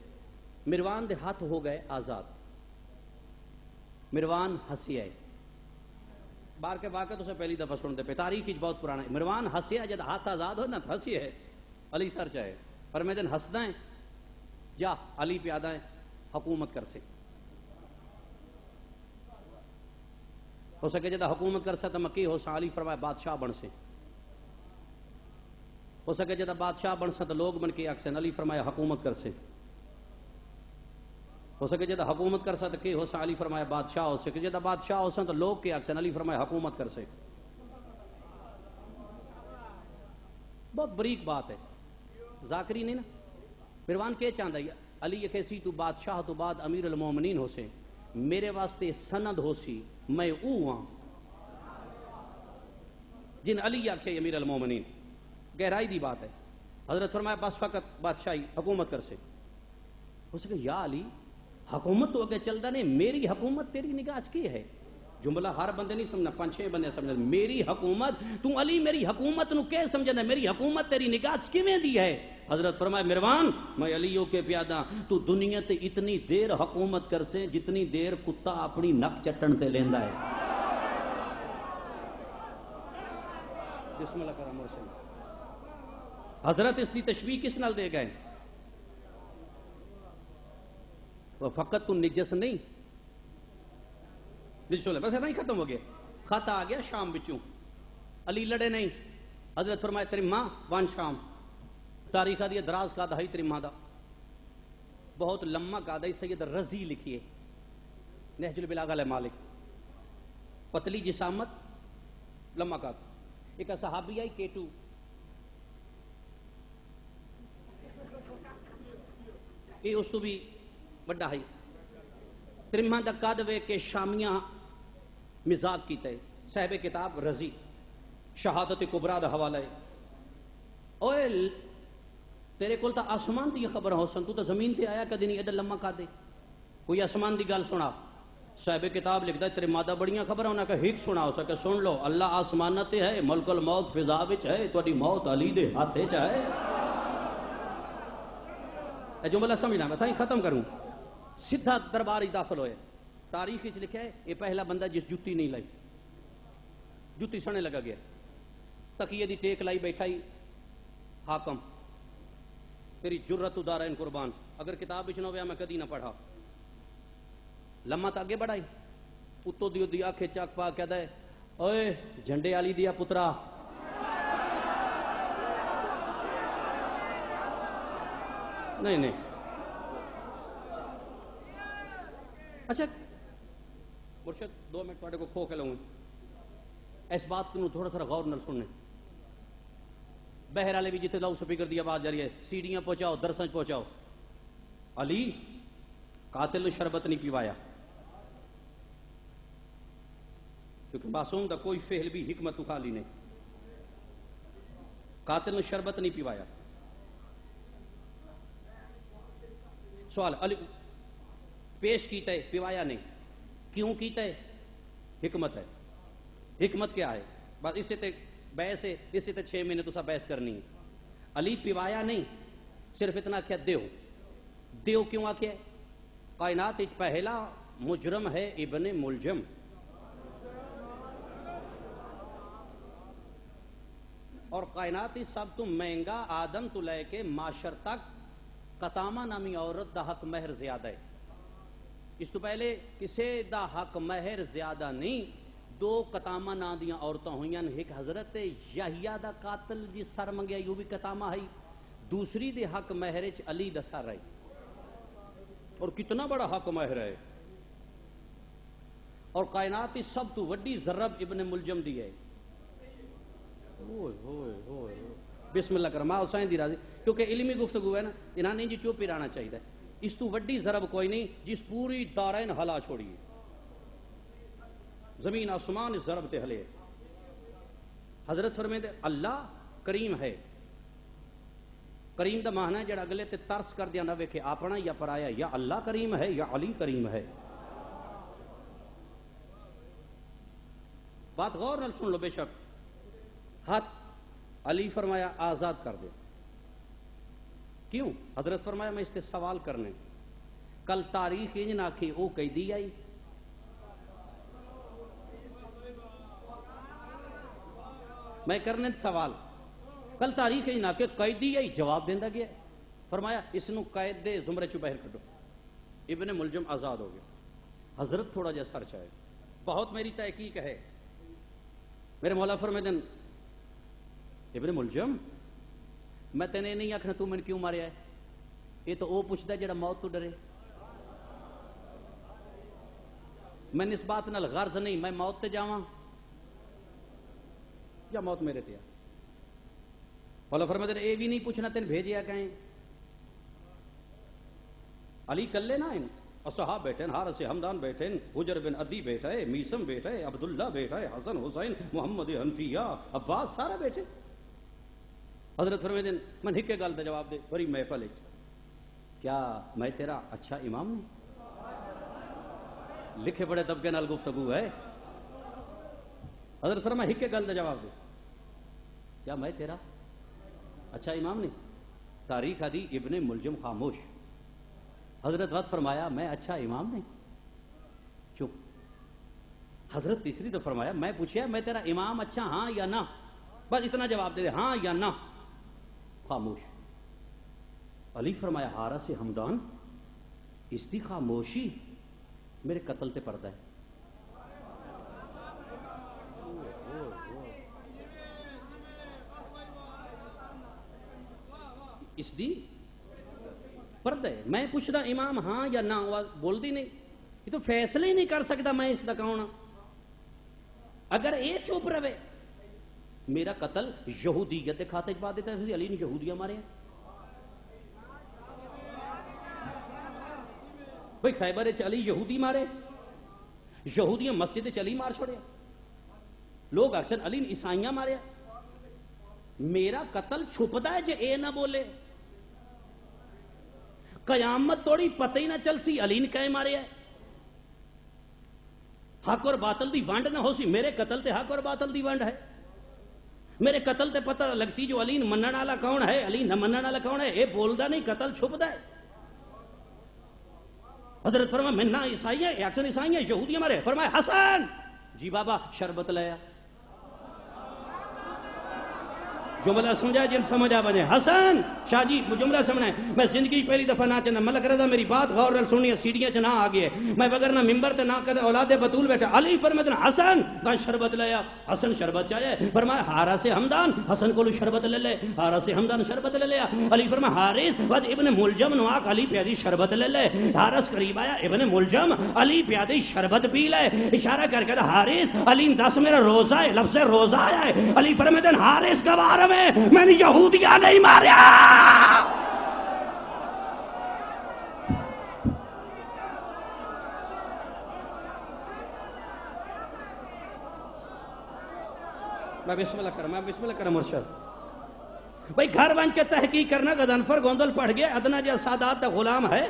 مروان دے ہاتھ ہو گئے آزاد. مروان ہسیا ہے. بار کے واقعہ تو سے پہلی دفعہ سنتے پہ تاریخ بہت پرانا ہے. مروان ہسیا جد ہاتھ آزاد ہو نا ہسی ہے. علی سر چاہے پر میں دن ہسدا ہے جا علی پیادہ ہے حکومت کر سے. ہو سکے جدا حکومت کر سا تو مکی ہو سا علی فرمائے بادشاہ بن سے. ہو سکے جدا بادشاہ بن سا تو لوگ بن کے اکثر علی فرمایا حکومت کر سے. ہو سکے جدا حکومت کر سا تو کہ ہو سا علی فرمایا بادشاہ ہو سکے جدا بادشاہ ہو سا تو لوگ کے اکثر علی فرمایا حکومت کر سے. بہت بریک بات ہے. ذاکری نہیں نا مروان کے چاہتا ہے علی یہ کیسی تو بادشاہ تو بعد امیر المومنین ہو سے میرے واسطے سند ہو سی میں او ہاں جن علی آکھے امیر المومنین. گہرائی دی بات ہے. حضرت فرمایا بس فقط بادشاہی حکومت کر سے. ہو سکے یا علی حکومت تو اگے چلتا نہیں میری حکومت تیری نگاہ کی ہے. جملہ ہر بندے نہیں سمجھنا 5-6 بندے سمجھنا. میری حکومت تو علی میری حکومت نو کہ سمجھنا میری حکومت تیری نگاہ کیویں دی ہے. حضرت فرمایا مروان میں علیوں کے پیادہ تو دنیا تے اتنی دیر حکومت کر سے جتنی دیر کتا اپنی نک چٹن تے لیندا ہے. بسم اللہ کرم مرسل. حضرت اس کی تشبیہ کس نال دے گئے؟ وہ فقط تو نجس نہیں بس اتنا ہی ختم ہو گیا. خط آ گیا شام بچوں. علی لڑے نہیں. حضرت فرمائے تیری ماں وان شام. تاریخ دی دراز کا دہائی تیری ماں دا بہت لمبا کا دہائی سید رضی لکھیے نہج البلاغہ علیہ مالک. پتلی جسامت لمبا کا. ایک صحابی آئی کیٹو یہ اس کو بھی بڑا ہے. ترمہ دا قد وے کے شامیاں مزاق کیتا ہے. صاحب کتاب رضی شہادت کبرا دا حوالہ ہے. اوے تیرے کول تا آسمان دی خبر ہو سن تو زمین تے آیا کدی نہیں ایڈا لمبا کا دے کوئی آسمان دی گل سنا. صاحب کتاب لکھدا ہے تیرے مادہ بڑیاں خبر ہونا کہ ایک سنا ہو سکے سن لو. اللہ آسمان تے ہے ملک الموت فضا وچ ہے تہاڈی موت علی دے ہاتھ وچ ہے. اے جملہ سمجھنا میں تھا ختم کروں. سیدھا دربار ہی داخل ہوئے. تاریخ وچ لکھا ہے یہ پہلا بندہ جس جُتی نہیں لائی جُتی سنے لگا گیا. تکیے دی ٹیک لائی بیٹھا ہی حاکم تیری جرت ادارین قربان. اگر کتاب وچ نہ ہویا میں کدی نہ پڑھا. لما تا اگے بڑھائی اتو دی آنکھیں چاک پا کہدا ہے اوے جھنڈے والی دیا پترا، نہیں نہیں، اچھا مرشد 2 منٹ تھوڑے کو کھو کے لوں اس بات کو تھوڑا سا غور نال سننے. بہر والے بھی جتنے لاؤ سپیکر دی آواز جا رہی ہے، سیڑیاں پہنچاؤ، درسن پہنچاؤ. علی قاتل نے شربت نہیں پیوایا، کیونکہ معصوم دا کوئی فعل بھی حکمت تو خالی نہیں. قاتل نے شربت نہیں پیوایا. سوال علی پیش کیتا ہے، پیوایا نہیں، کیوں کیتا ہے؟ حکمت ہے. حکمت کیا ہے؟ بس اس سے تے بحث ہے، اس سے تے 6 مہینے تو سا بحث کرنی ہے. علی پیوایا نہیں، صرف اتنا کیا دیو. دیو کیوں آکھیا ہے؟ کائنات پہلا مجرم ہے ابن ملجم. اور کائنات سب تو مہنگا آدم تو لے کے معاشر تک قطامہ نامی عورت دا حق مہر زیادہ ہے. اس تو پہلے کسے دا حق مہر زیادہ نہیں. 2 قطامہ نا دیاں عورتاں ہوئیاں، ایک حضرت یحییٰ دا قاتل جی سر منگیا یوں بھی قطامہ ہے، دوسری دے حق مہر چ علی دا سر ہے. اور کتنا بڑا حق مہر ہے. اور کائنات کی سب تو وڈی ضرب ابن ملجم دی ہے. بسم اللہ کر ماں حسین دی راضی، کیونکہ علمی گفتگو ہے نا، انہاں نے جی چپ ہی رہنا چاہیے. اس تو وڈی ضرب کوئی نہیں جس پوری دارین ہلا چھوڑی. زمین آسمان اس ضرب تے ہلے. حضرت فرمیندے اللہ کریم ہے. کریم دا معنی ہے جڑا اگلے تے ترس کر دیا نہ ویکھے اپنا یا پرایا. یا اللہ کریم ہے یا علی کریم ہے. بات غور نال سن لو. بے شک ہاتھ علی فرمایا آزاد کر دے. کیوں؟ حضرت فرمایا میں اس سے سوال کرنے. کل تاریخ انج نہ آکھی او قیدی آئی. میں کرنے سوال کل تاریخ انج نہ کہ قیدی آئی، جواب دیندہ گیا. فرمایا اس نو قید دے زمرے چو باہر کڈو. ابن ملجم آزاد ہو گیا. حضرت تھوڑا جا سر چاہے، بہت میری تحقیق ہے. میرے مولا فرمائے ابن ملجم میں تینے نہیں آکھنا تو میں کیوں ماریا ہے. یہ تو وہ پوچھتا ہے جڑا موت تو ڈرے. میں اس بات نال غرض نہیں میں موت تے جاواں یا موت میرے تے. مولا فرمائے اے بھی نہیں پوچھنا تین بھیجیا کہیں. علی کلے نہ ہیں، اصحاب بیٹھے ہیں، حارث حمدان بیٹھے ہیں، حجر بن عدی بیٹھا ہے، میسم بیٹھا ہے، عبداللہ بیٹھا ہے، حسن حسین محمد حنفیہ عباس سارا بیٹھے. حضرت فرمائے من ہکے گل دا جواب دے. بڑی محفل ہے. کیا میں تیرا اچھا امام نہیں؟ لکھے بڑے دبکے نال گفتگو ہے. حضرت فرمائے ہکے گل دا جواب دے. کیا میں تیرا اچھا امام نہیں؟ تاریخ آدھی ابن ملجم خاموش. حضرت وقت فرمایا میں اچھا امام نہیں. چپ. حضرت تیسری تو فرمایا میں پوچھیا میں تیرا امام اچھا ہاں یا نہ؟ بس اتنا جواب دے دے ہاں یا نہ. خاموش. علی فرمایا حارث حمدان اس دی خاموشی میرے قتل تے پردہ ہے. اس دی پردہ ہے. میں پوچھدا امام ہاں یا نہ، بول دی نہیں. یہ تو فیصلے ہی نہیں کر سکتا میں اس دا کون. اگر یہ چپ رہے میرا قتل یہودیت کے کھاتے چ پا دیتا ہے. علی نے یہودیاں مارے بھائی خیبر چ علی یہودی مارے، یہودیاں مسجد چ علی مار چھوڑے. لوگ اکثر علی نے عیسائیاں مارے. میرا قتل چھپتا ہے جے اے نہ بولے. قیامت توڑی پتہ ہی نہ چل سی علی نے کہیں مارے ہے. حق اور باطل دی ونڈ نہ ہو سی. میرے قتل تے حق اور باطل دی ونڈ ہے. میرے قتل تے پتہ لگ سی جو علی منن والا کون ہے علی نہ منن والا کون ہے. اے بولدا نہیں قتل چھپدا ہے. حضرت فرمایا میں نہ عیسائی ہے اکثر عیسائی ہیں یہودیاں مارے. فرمایا حسن جی بابا شربت لیا. جملہ سمجھا جن سمجھا بنے حسن شاہ جی جملہ سمجھائیں میں زندگی پہلی دفعہ نہ چندہ ملک رضا میری بات غور نال سننی ہے سیڑھیاں چ نہ آ گئے میں بغیر نہ ممبر تے نہ کدے اولاد بطول بیٹھا علی فرماتے حسن کا شربت لیا حسن شربت چاہے فرمایا ہارا سے ہمدان حسن کو شربت لے لے ہارا سے ہمدان شربت لے لیا علی فرمایا حارث ود ابن ملجم نواک علی پیادی شربت لے لے حارث قریب آیا ابن ملجم علی پیادی شربت پی لے اشارہ کر کے حارث علی دس میرا روزہ ہے لفظ روزہ آیا ہے علی فرماتے حارث کا بارے میں نے یہودیاں نہیں ماریا میں بسم اللہ کرم مرشد بھائی گھر بن کے تحقیق کرنا غضنفر گوندل پڑھ گیا ادنا جا سادات دا غلام ہے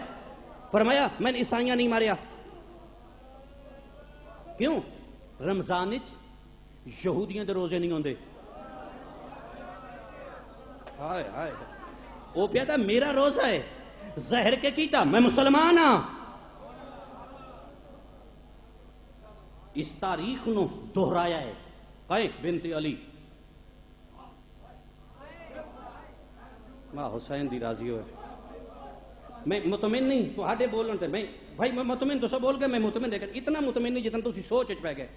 فرمایا میں نے عیسائیاں نہیں ماریا کیوں رمضان یہودیاں دے روزے نہیں ہوندے ہائے ہائے وہ پیدا میرا روزہ ہے زہر کے کیتا میں مسلمان ہاں اس تاریخ نو دہرایا ہے قائق بنت علی ماں حسین دی راضی ہوئے میں مطمئن نہیں تو ہاڈے بولن تے میں بھائی میں مطمئن تو سب بول گئے میں مطمئن دیکھیں اتنا مطمئن نہیں جتنا تو اسی سوچ پہ گئے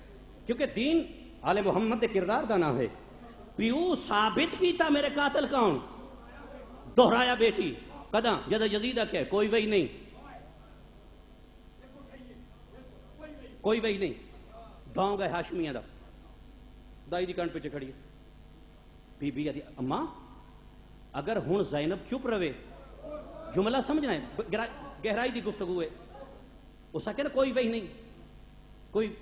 کیونکہ دین آل محمد دے کردار دا نہ ہے پیو ثابت کیتا میرے قاتل کون دہرایا بیٹی کداں جدہ یزیدہ کیا کوئی وہی نہیں کوئی وہی نہیں گاؤں گئے ہاشمیاں دا دائی دی کانٹ پہ کھڑی ہے بی بی آدھی اماں اگر ہون زینب چپ روے جملہ سمجھنا ہے گہرائی دی گفتگو ہے اس کا کہنا کوئی وہی نہیں کوئی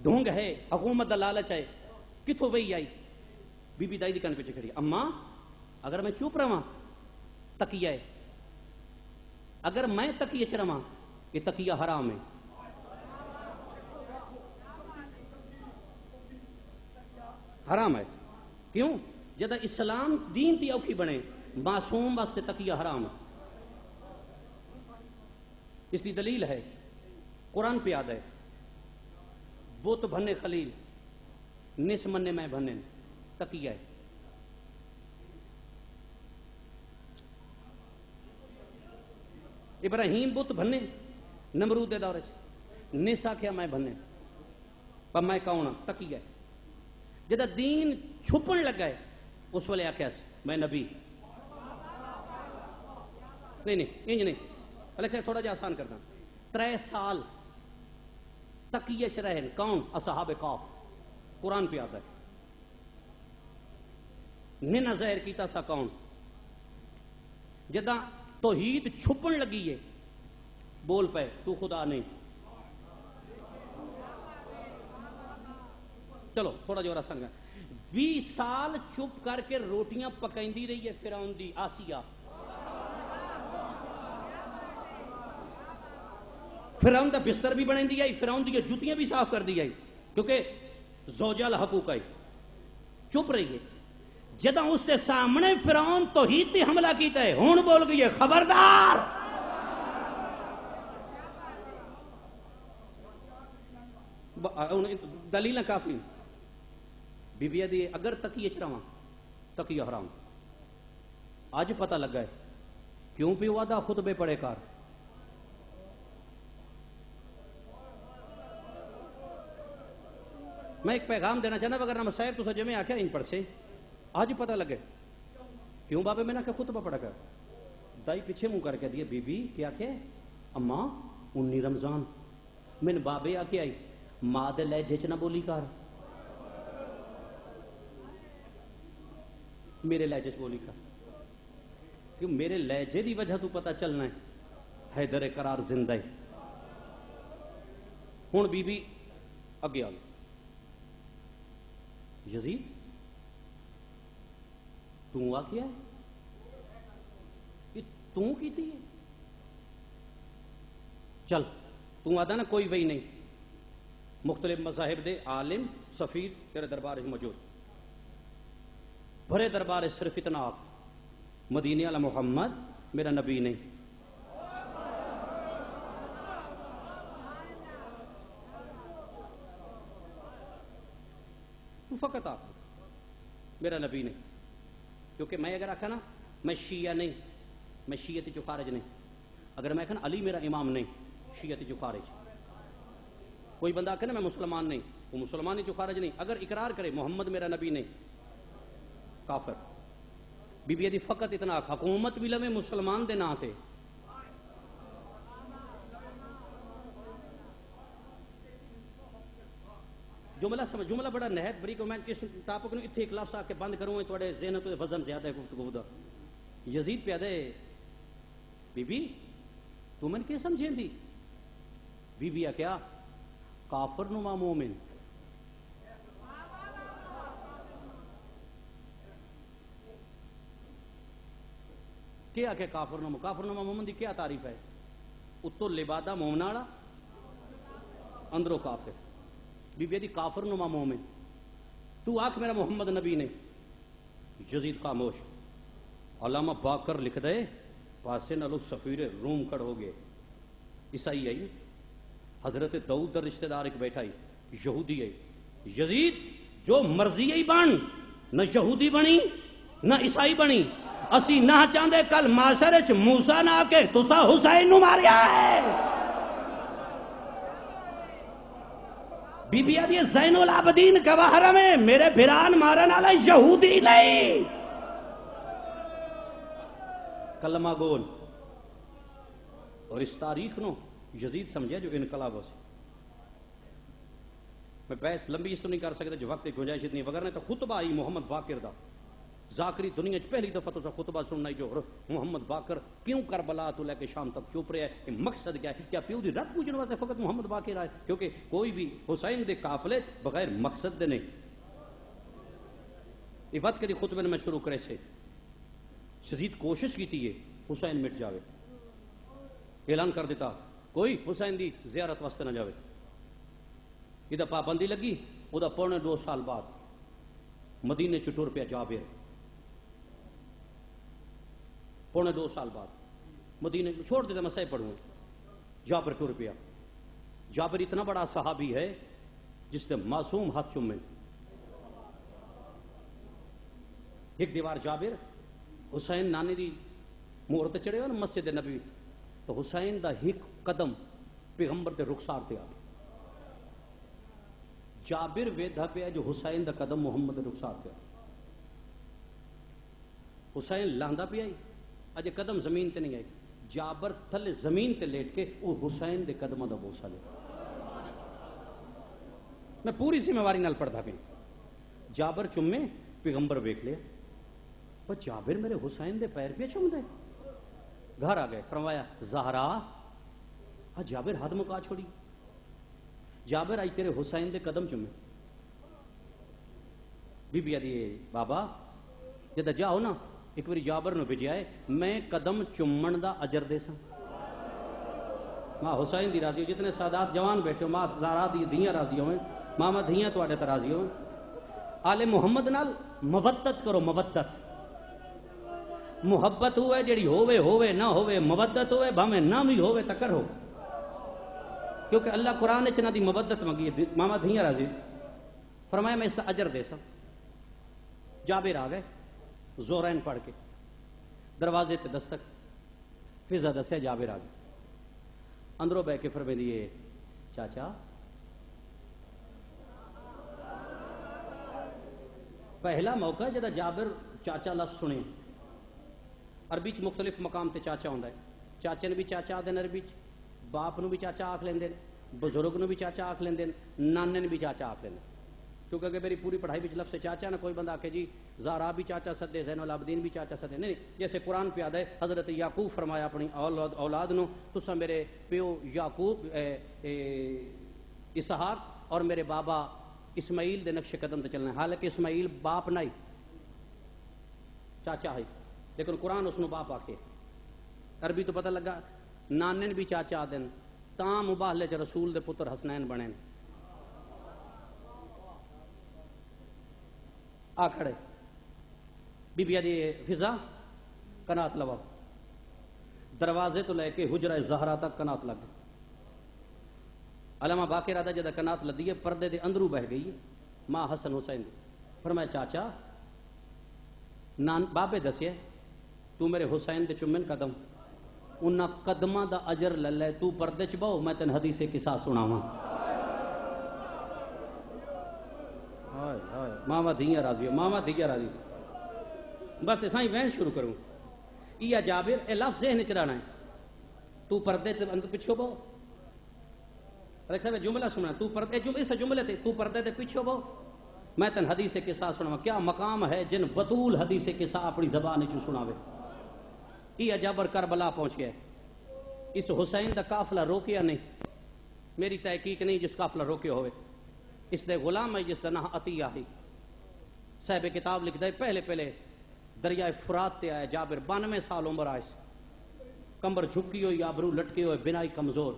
ڈھونگ ہے حکومت دا لالچ ہے کتھوں وہی آئی بی بی دائی دی کانٹ پہ کھڑی ہے اماں اگر میں چپ رہا تقیہ ہے اگر میں تقیہ چ رہا یہ تقیہ حرام ہے حرام ہے کیوں جدہ اسلام دین تی اوکھی بنے معصوم واسطے تقیہ حرام ہے اس کی دلیل ہے قرآن پہ یاد ہے بت بھنے خلیل نس منے میں بھنے تقیہ ہے ابراہیم بت بھنے نمرود دے دورے نس آکھیا میں بھنے پر میں کون ہاں تقیہ ہے جدہ دین چھپن لگا ہے اس والے آکھیا میں نبی نہیں انج نہیں الیکشن تھوڑا جا آسان کرنا 3 سال تقیہ چ رہے کون اصحاب کاف قرآن پہ آتا ہے نہ ظاہر کیتا سا کون جدہ توحید چھپن لگی ہے بول پہ تو خدا نہیں چلو تھوڑا جو آسان کرنا 20 سال چپ کر کے روٹیاں پکائندی رہی ہے فرعون دی آسیہ فرعون دا بستر بھی بنائی دی آئی فرعون دی جوتیاں بھی صاف کر دی آئی کیونکہ زوجہ الحقوق آئی چپ رہی ہے جدہ اس کے سامنے فرعون توحید تے حملہ کیتا ہے ہون بول گئی ہے خبردار دلیل کافی بی بی دی اگر تقیہ چ رہا تقیہ حرام آج پتہ لگا ہے کیوں بھی وعدہ خطبے پڑے کار میں ایک پیغام دینا چاہنا اگر نہ مسائب تو سجے میں آکھیا ان پڑھ سے آج پتہ لگے کیوں بابے میں نہ کہ خطبہ پڑھا کر دائی پیچھے منہ کر کے دیے بی بی کیا کہ اماں 19 رمضان میں بابے آکے آئی ماں دے لہجے چ نہ بولی کر میرے لہجے چ بولی کر کیوں میرے لہجے دی وجہ تو پتہ چلنا ہے حیدر قرار زندہ ہے ہن بی بی اگے آ یزید تو کیا ہے تو کیتی ہے چل تو آدھا نا کوئی وہی نہیں مختلف مذاہب دے عالم سفیر تیرے دربار موجود بھرے دربار صرف اتنا مدینے والا محمد میرا نبی نہیں فقط آپ میرا نبی نہیں کیونکہ میں اگر آخا نا میں شیعہ نہیں، میں شیعتی چو خارج نہیں، اگر میں آخا نا علی میرا امام نہیں، شیعتی چو خارج. کوئی بندہ آخے نا میں مسلمان نہیں، وہ مسلمان ہی چو خارج نہیں. اگر اقرار کرے محمد میرا نبی نہیں، کافر. بی بی دی فقط اتنا حکومت بھی لوے مسلمان دے نا تے. جملہ بڑا نہایت بریک ہے. میں اس ٹاپک نو اتنے ایک لفظ آ کے بند کروں تھوڑے ذہن تو وزن زیادہ ہے گفتگو دا. یزید پیادے بی بی تو من کے سمجھیں دی؟ بی بی کیا کافر نما مومن. کیا کہ کافر نما مومن دی کیا تعریف ہے؟ اتو لبادہ مومنا والا اندروں کافر. بی بی دی کافر نما مومن. تو آکھ میرا محمد نبی نے. یزید خاموش. علامہ باقر لکھ دے پاسے نالو سفیر روم کڑ ہو گئے. عیسائی آئی حضرت داؤد در رشتہ دار ایک بیٹھا ہی یہودی آئی. یزید جو مرضی ہی بن نہ یہودی بنی نہ عیسائی بنی. اسی نہ چاہتے کل معاشرے چ موسیٰ نہ آ کے تسا حسین نو ماریا ہے. بی بی آدھی زین العابدین گواہ میں میرے بھران مارن والا یہودی نہیں کلمہ گول. اور اس تاریخ نو یزید سمجھے جو انقلاب سے. میں بحث لمبی اس تو نہیں کر سکتا جو وقت گنجائش اتنی وغیرہ تو خطبہ آئی محمد باقر دا. ذاکری دنیا پہلی دفعہ تو خطبہ سننا جو محمد باقر کیوں کربلا تو لے کے شام تک چپ رہا ہے. مقصد کیا ہے؟ کیا پیو دی رت پوجن واسطے فقط محمد باقر آئے؟ کیونکہ کوئی بھی حسین دے قافلے بغیر مقصد دے نہیں. یہ وقت کے خطبے نے میں شروع کرے سے شدید کوشش کی تھی حسین مٹ جاوے. اعلان کر دیتا کوئی حسین دی زیارت واسطے نہ جاوے. یہ پابندی لگی. وہ پونے 2 سال بعد مدینے چ ٹر پیا جابر. پونے 2 سال بعد مدینے چھوڑ دیتا میں صحیح پڑھوں. جابر ٹر پیا. جابر اتنا بڑا صحابی ہے جس نے معصوم ہاتھ چومے. ایک دیوار جابر حسین نانے دی مہر تے چڑھے ہو نا مسجد نبی تو حسین دا ایک قدم پیغمبر دے رخسار تے آ. جابر ویدھا پیا جو حسین دا قدم محمد دے رخسار تے آ. حسین لاندا پیا اجے قدم زمین تے نہیں آئی. جابر تھلے زمین تے لیٹ کے وہ حسین دے قدموں دا بوسہ لے. میں پوری ذمہ نال پڑھدا پیا. جابر چومے پیغمبر ویکھ لیا پر جابر میرے حسین دے پیر پہ چوم دے. گھر آ گئے فرمایا زہرا جابر ہاتھ مکا چھوڑی. جابر آئی تیرے حسین دے قدم چومے. بی بی آدھی بابا جدہ جاؤ نا ایک باری جابر نو بھیجیا ہے میں قدم چومن دا اجر دے سا. ماں حسین دی راضی ہو. جتنے سادات جوان بیٹھے ہو ماں زہرا دی دھیاں راضی ہوئے. ماما دھیاں تواڈے تے راضی ہوئے. آل محمد نال مودت کرو. مودت محبت ہوئے جڑی ہوئے نہ ہوئے مودت ہوئے بھاویں نہ بھی ہوئے تو کرو. کیونکہ اللہ قرآن چ نہ دی مودت منگی ہے. ماما دھیاں راضی. فرمایا میں اس کا اجر دے سا. جابر آ گئے زورین پڑھ کے دروازے تے دستک. فضا دسیا جابر آ گئے. اندروں بہ کے فرمے دیے چاچا پہلا موقع جدا جابر چاچا لفظ سنے. عربی چ مختلف مقام تے چاچا ہوندا ہے. چاچے نے بھی چاچا آدھے عربی چ. باپ نو بھی چاچا آکھ لیندے. بزرگ نو بھی چاچا آکھ لیندے. نانے نے بھی چاچا آکھ لیندے. کیونکہ اگر میری پوری پڑھائی وچ لفظ چاچا نہ کوئی بندہ آکھے جی زہرا بھی چاچا سدے زین العابدین بھی چاچا سدے. نہیں جیسے قرآن پہ یاد ہے حضرت یعقوب فرمایا اپنی اولاد نو تسا میرے پیو یعقوب اسحاق اور میرے بابا اسماعیل دے نقش قدم تے چلنا ہے. حالانکہ اسماعیل باپ نہیں چاچا ہے لیکن قرآن اس نو باپ آکے. عربی تو پتہ لگا نانے نے بھی چاچا آدن تاں مباہلے چ رسول دے پتر حسنین بنے. آ کھڑے بی بی دی فضا کنات لوا. دروازے تو لے کے حجرہ زہرا تک کنات لگ گئے. علامہ باقر آدھا جدہ کنات لدی ہے پردے دے اندرو بہ گئی ماں حسن حسین. فرمایا چاچا نان بابے دسے تو میرے حسین دے چومن قدم انہاں قدماں دا اجر لے لے تو پردے چ بہو میں تن حدیث قصہ سناواں ہائے ہائے ماما دھیاں راضی ماما دھیاں راضی بس سائیں وین شروع کروں یا جابر اے لفظ ذہن وچ رہنا ہے تو پردے تے اندر پیچھے بہو جملہ سنا تو پردے اس جملے تے تو پردے تے پیچھے بہو میں تن حدیث قصہ سناواں کیا مقام ہے جن بطول حدیث قصہ اپنی زبان وچ سناوے یہ جابر کربلا پہنچ گیا اس حسین دا قافلہ روکیا نہیں میری تحقیق نہیں جس قافلہ روکے ہوئے اس دے غلام ہے جس دا نام عطیہ ہے صاحب کتاب لکھ دے پہلے دریائے فرات تے آیا جابر 92 سال عمر آئے کمبر جھکی ہوئی آبرو لٹکے ہوئے بنائی کمزور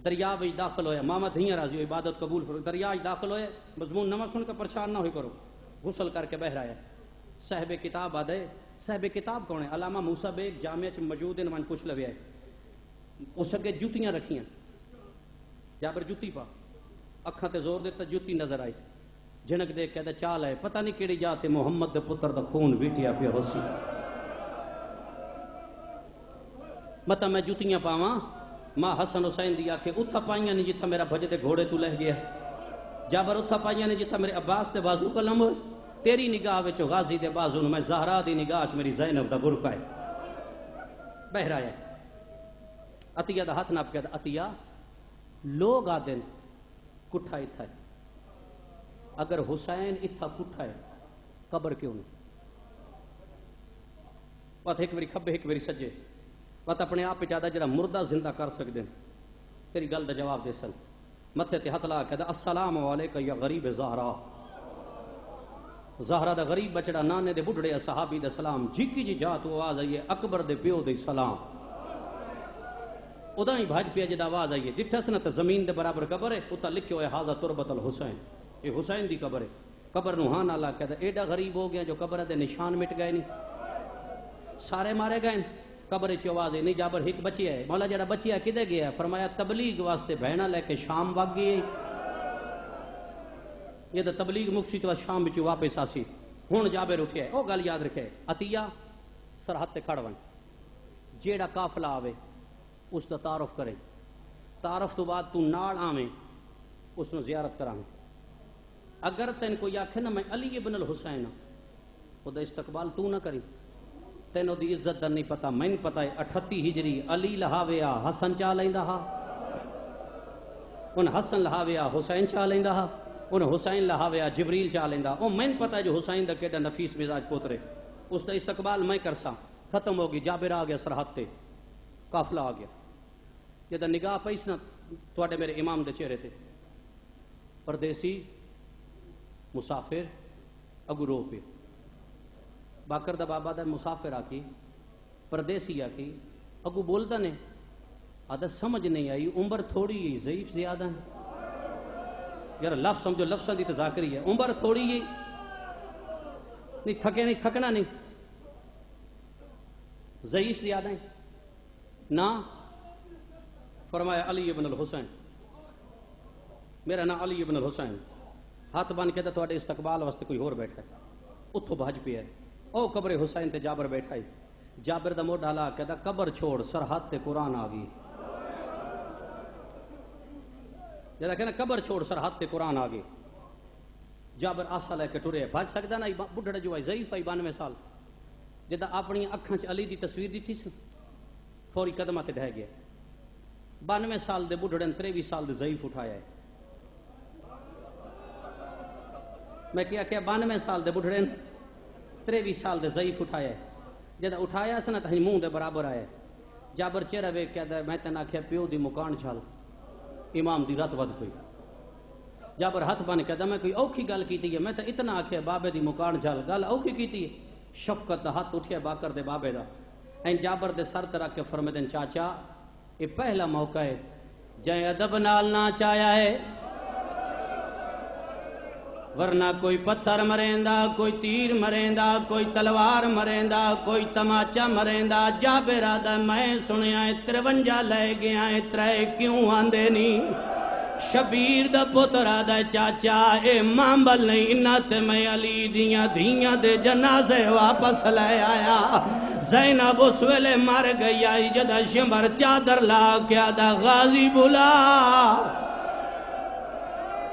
دریا وچ داخل ہویا ماما دھیاں راضی ہوئی عبادت قبول کرو دریا وچ داخل ہوئے مضمون نہ سن کے پریشان نہ ہوئی کرو غسل کر کے بہہ رہا ہے صاحب کتاب آدھے صاحب کتاب کون ہے علامہ موسیٰ بیگ جامعہ چ موجود ہیں من پوچھ لویا ہے اس اگے جوتیاں رکھیاں جابر جوتی پا اکھاں تے زور دیتا جوتی نظر آئی جھنک دیکھ کے چال ہے پتہ نہیں کیڑی جاتے محمد دے پتر دا خون ویٹیا پیا ہوسی متا میں جوتیاں پاواں ماں حسن حسین دی آکھے اتھا پائیاں نہیں جتھا میرا بھجے دے گھوڑے تو لہ گیا جابر اتھا پائیاں نہیں جتھا میرے عباس دے بازو کا لمب ہوئے تیری نگاہ وچ غازی دے بازو میں زہرا دی نگاہ وچ میری زینب دا برقع ہے بہہ رہا ہے عطیہ دا ہاتھ ناپ کے عطیہ لوگ آدن کٹھا اتھا ہے اگر حسین اتھا کٹھا ہے قبر کیوں نہیں پتہ ایک میری کھبے ایک میری سجے پتہ اپنے آپ پیچھا جڑا مردہ زندہ کر سکتے ہیں تیری گل دا جواب دے سن متھے تے ہتھ لا کے السلام علیکہ یا غریب زہرا زہرا دا غریب بچڑا نانے دے بڈھڑے صحابی دے سلام جھکی جی جا تو آواز آئیے اکبر دے پیو دے سلام ادا ہی بھاج پیا جدا آواز آئیے ڈٹھا سنا تے زمین دے برابر قبر ہے اتا لکھے ہوئے حاضر تربت الحسین یہ حسین دی قبر ہے قبر نو ہاں نالا کہتا ایڈا غریب ہو گیا جو قبر دے نشان مٹ گئے نہیں سارے مارے گئے قبر چ آواز نہیں جابر ایک بچی ہے مولا جڑا بچی ہے کدے گیا ہے فرمایا تبلیغ واسطے بہنا لے کے شام وگ گئی یہ تو تبلیغ مکسی تو شام بچ واپس آسی ہوں جابر اٹھیا ہے وہ گل یاد رکھے عطیہ سرحد تے کھڑ ون جیڑا قافلہ آوے اس کا تعارف کرے تعارف تو بعد تو نال آویں اس نے زیارت کراویں اگر تین کوئی آکھے نا میں علی ابن الحسین ہوں وہ دا استقبال تو نہ کری تینوں دی عزت دا نہیں پتا میں پتا ہے 38 ہجری علی لہاویا حسن چا لیندا ہا ان حسن لہاویا حسین چا لیندا ہا ان حسین لہاویا جبریل چا لیندا او میں پتا ہے جو حسین دا کیڑا نفیس مزاج پوترے اس دا استقبال میں کرسا ختم ہو گئی جابر آ گیا سرحد تے قافلہ آ گیا جدا نگاہ پیس نا تواڈے میرے امام دے چہرے تے پردیسی مسافر اگو رو پہ باکر دا بابا دا مسافر آکی پردیسی آکی اگو بولتا نے آدھا سمجھ نہیں آئی عمر تھوڑی ہی ضعیف زیادہ ہے یار لفظ سمجھو لفظاں دی تذاکری ہے عمر تھوڑی ہی نہیں تھکے نہیں تھکنا نہیں ضعیف زیادہ ہے نا فرمایا علی ابن الحسین میرا نام علی ابن الحسین ہاتھ بن کے تو استقبال واسطے کوئی اور بیٹھا ہے اتو بھج پیا او قبر حسین تے جابر بیٹھا ہے جابر دا موڈا لا کہتا قبر چھوڑ سرحد تے قرآن آ گئی جدا کہنا قبر چھوڑ سرحد تے قرآن آ گئی جابر آسا لے کے ٹرے بھج سکتا نا بڈھڑا جو ہے ضعیف ہے 92 سال جدا اپنی اکھاں چ علی دی تصویر دیتی سی فوری قدمہ تے ڈہ گیا 92 سال دے بڈھڑے 23 سال دے ضعیف اٹھایا ہے میں کیا 92 سال دے بڈھڑے 23 سال دے ضعیف اٹھایا ہے جدا اٹھایا سنا تھی منہ دے برابر آیا جابر چہرہ ویکھ کے میں تین آخیا پیو دی مکان چھال امام دی رت ود پئی جابر ہاتھ بن کے میں کوئی اوکھی گل کیتی ہے میں تو اتنا آخیا بابے دی مکان چھال گل اوکھی کیتی ہے شفقت دا ہاتھ اٹھیا باکر دے بابے دا این جابر دے سر تے رکھ کے فرمائے دین چاچا یہ پہلا موقع ہے جے ادب نال نہ چایا ہے ورنہ کوئی پتھر مریندا کوئی تیر مریندا کوئی تلوار مریندا کوئی تماچا مریندا جابر آدا میں سنیا 53 لے گیا 3 کیوں آندے نہیں شبیر دا پترا دا چاچا اے مامبل نہیں انہاں تے میں علی دیاں دھیاں دے جنازے واپس لے آیا زینب اس ویلے مر گئی آئی جدہ شمبر چادر لا کیا دا غازی بلا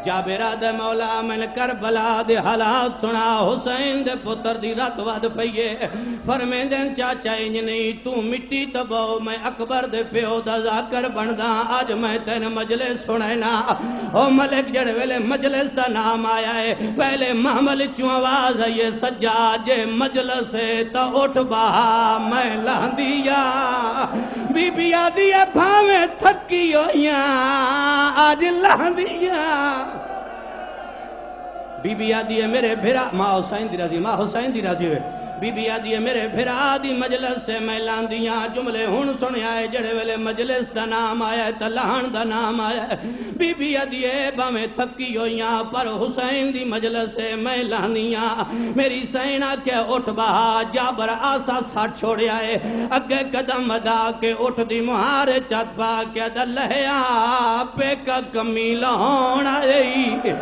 جابر دے مولا من کربلا دے حالات سنا حسین دے پتر دی رات واد پئیے فرمین دین چاچا انج نہیں تو مٹی تباؤ میں اکبر دے پیو دا ذاکر بنداں آج میں تین مجلس سنینا او ملک جڑ ویلے مجلس دا نام آیا ہے پہلے محمل چوں آواز ہے سجاد جے مجلس تا اٹھ بہا میں لاندیا بی بی آدھی ہے بھاویں تھکی ہویاں آج لاندیا بی بی آدھی ہے میرے بھرا ماں حسین دی راضی ماں حسین دی راضی ہوئے بی بی آدھی ہے میرے بھرا دی مجلس سے میں لاندیاں جملے ہون سنے آئے جڑے ویلے مجلس دا نام آیا ہے تلہان دا نام آیا ہے بی بی آدھی ہے باویں تھکی ہویاں پر حسین دی مجلس سے میں لاندیاں میری سینہ کے اٹھ بہا جابر آسا ساٹھ چھوڑے آئے اگے قدم ادا کے اٹھ دی مہار چت پا کے دلہیا پہ کا کمی لہون آئی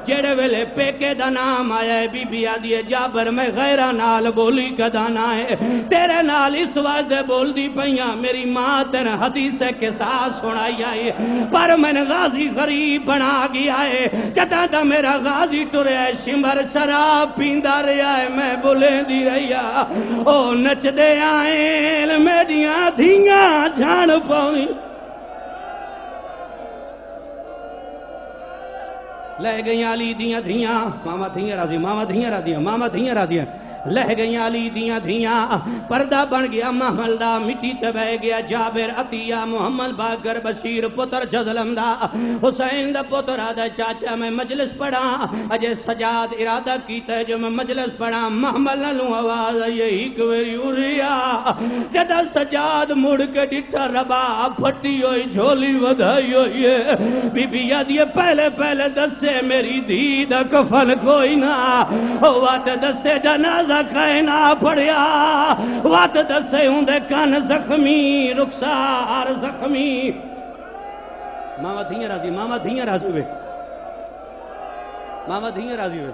جڑے ویلے پیکے دا نام آیا ہے بی بی آدھی ہے جابر میں غیرہ نال بولی کدانا ہے تیرے نال اس وقت بول دی پہیاں میری ماں تین حدیث کے ساتھ سنائی آئی پر میں نے غازی غریب بنا گیا ہے جدا دا میرا غازی ٹرے ہے شمر شراب پیندہ رہا ہے میں بولیں دی رہیا او نچ دے آئیں میڈیاں دھیاں جھاڑ پاؤں لہ گئیں علی دیاں دھیاں ماما دھیاں راضی ماما دھیاں راضی ماما دھیاں راضی لہ گئیں علی دیاں دھیاں پردہ بن گیا محمل دا مٹی تے بہ گیا جابر عطیہ محمد باقر بشیر پتر جزلم دا حسین دا پتر آدھا چاچا میں مجلس پڑھا اجے سجاد ارادہ کیتا ہے جو میں مجلس پڑھا محمل نلوں آواز یہی کوری اریا جدہ سجاد مڑ کے ڈٹھا ربا پھٹی ہوئی جھولی ودھائی ہوئی بی بی یادیے پہلے پہلے دسے میری دید کفن کوئی نہ وات دسے جنازہ کہنا پڑیا وات دسے ہوں دے کان زخمی رخسار زخمی ماما دھیاں راضی ماما دھیاں راضی ہوئے ماما دھیاں راضی ہوئے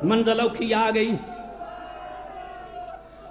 منزل اوکھی آ گئی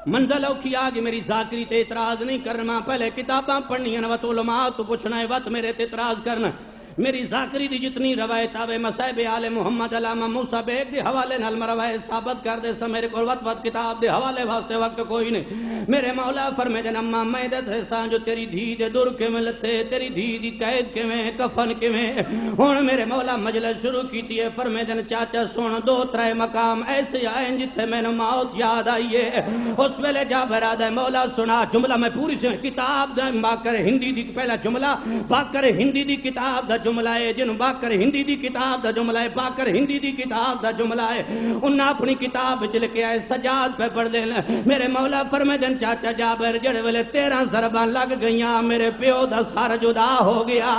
منزل اوکھی آگئی میری ذاکری تے اعتراض نہیں کرنا پہلے کتاباں پڑھنی ہیں وقت علماء تو پوچھنا ہے وقت میرے تے اعتراض کرنا میری ذاکری دی جتنی روایت آوے مسائب آل محمد علامہ موسیٰ بیگ دی حوالے نال روایت ثابت کر دے سا میرے کو وقت کتاب دے حوالے واسطے وقت کوئی نہیں میرے مولا فرمے دن اما میں دے سان جو تیری دھی دے دور کے میں لتے تیری دھی دی قید کے میں کفن کے میں ہون میرے مولا مجلس شروع کیتی ہے فرمے دن چاچا سن دو ترے مقام ایسے آئیں جتھے میں موت یاد آئیے اس ویلے جا برادہ مولا سنا جملہ میں پوری سے کتاب دا باکر ہندی دی پہلا جملہ باکر ہندی دی کتاب دا جملہ ہے جن باکر ہندی دی کتاب دا جملہ ہے باکر ہندی دی کتاب دا جملہ ہے انہاں اپنی کتاب چل کے آئے سجاد پہ پڑھ دیں میرے مولا فرمے دن چاچا جابر جڑے ویلے 13 ضرباں لگ گئیاں میرے پیو دا سر جدا ہو گیا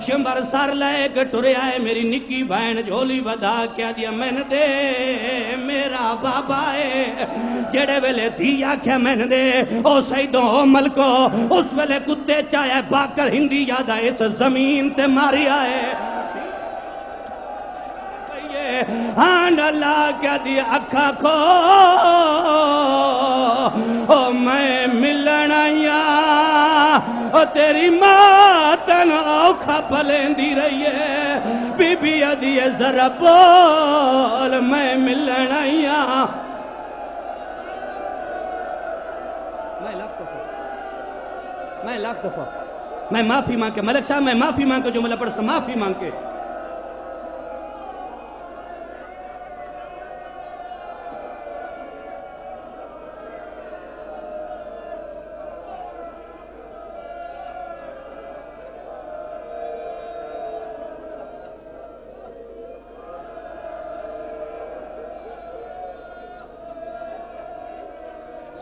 شمبر سر لے کے ٹرے آئے میری نکی بہن جھولی بدا کیا دیا میں نے دے میرا بابا ہے جڑے ویلے دیا کیا میں نے دے او سیدوں او ملکو اس ویلے کتے چاہے باکر ہندی یاد آئے اس زمین تے ماری آئے ہاں اللہ کیا دیا اکھا کھو او میں ملنا یا او تیری ماں تن اوکھا پلیں دی رہی ہے بی بی ادھیے ذرا بول میں ملنا یا میں لاکھ دفعہ میں معافی مانگ کے ملک صاحب میں معافی مانگ کے جملہ پڑھ سا معافی مانگ کے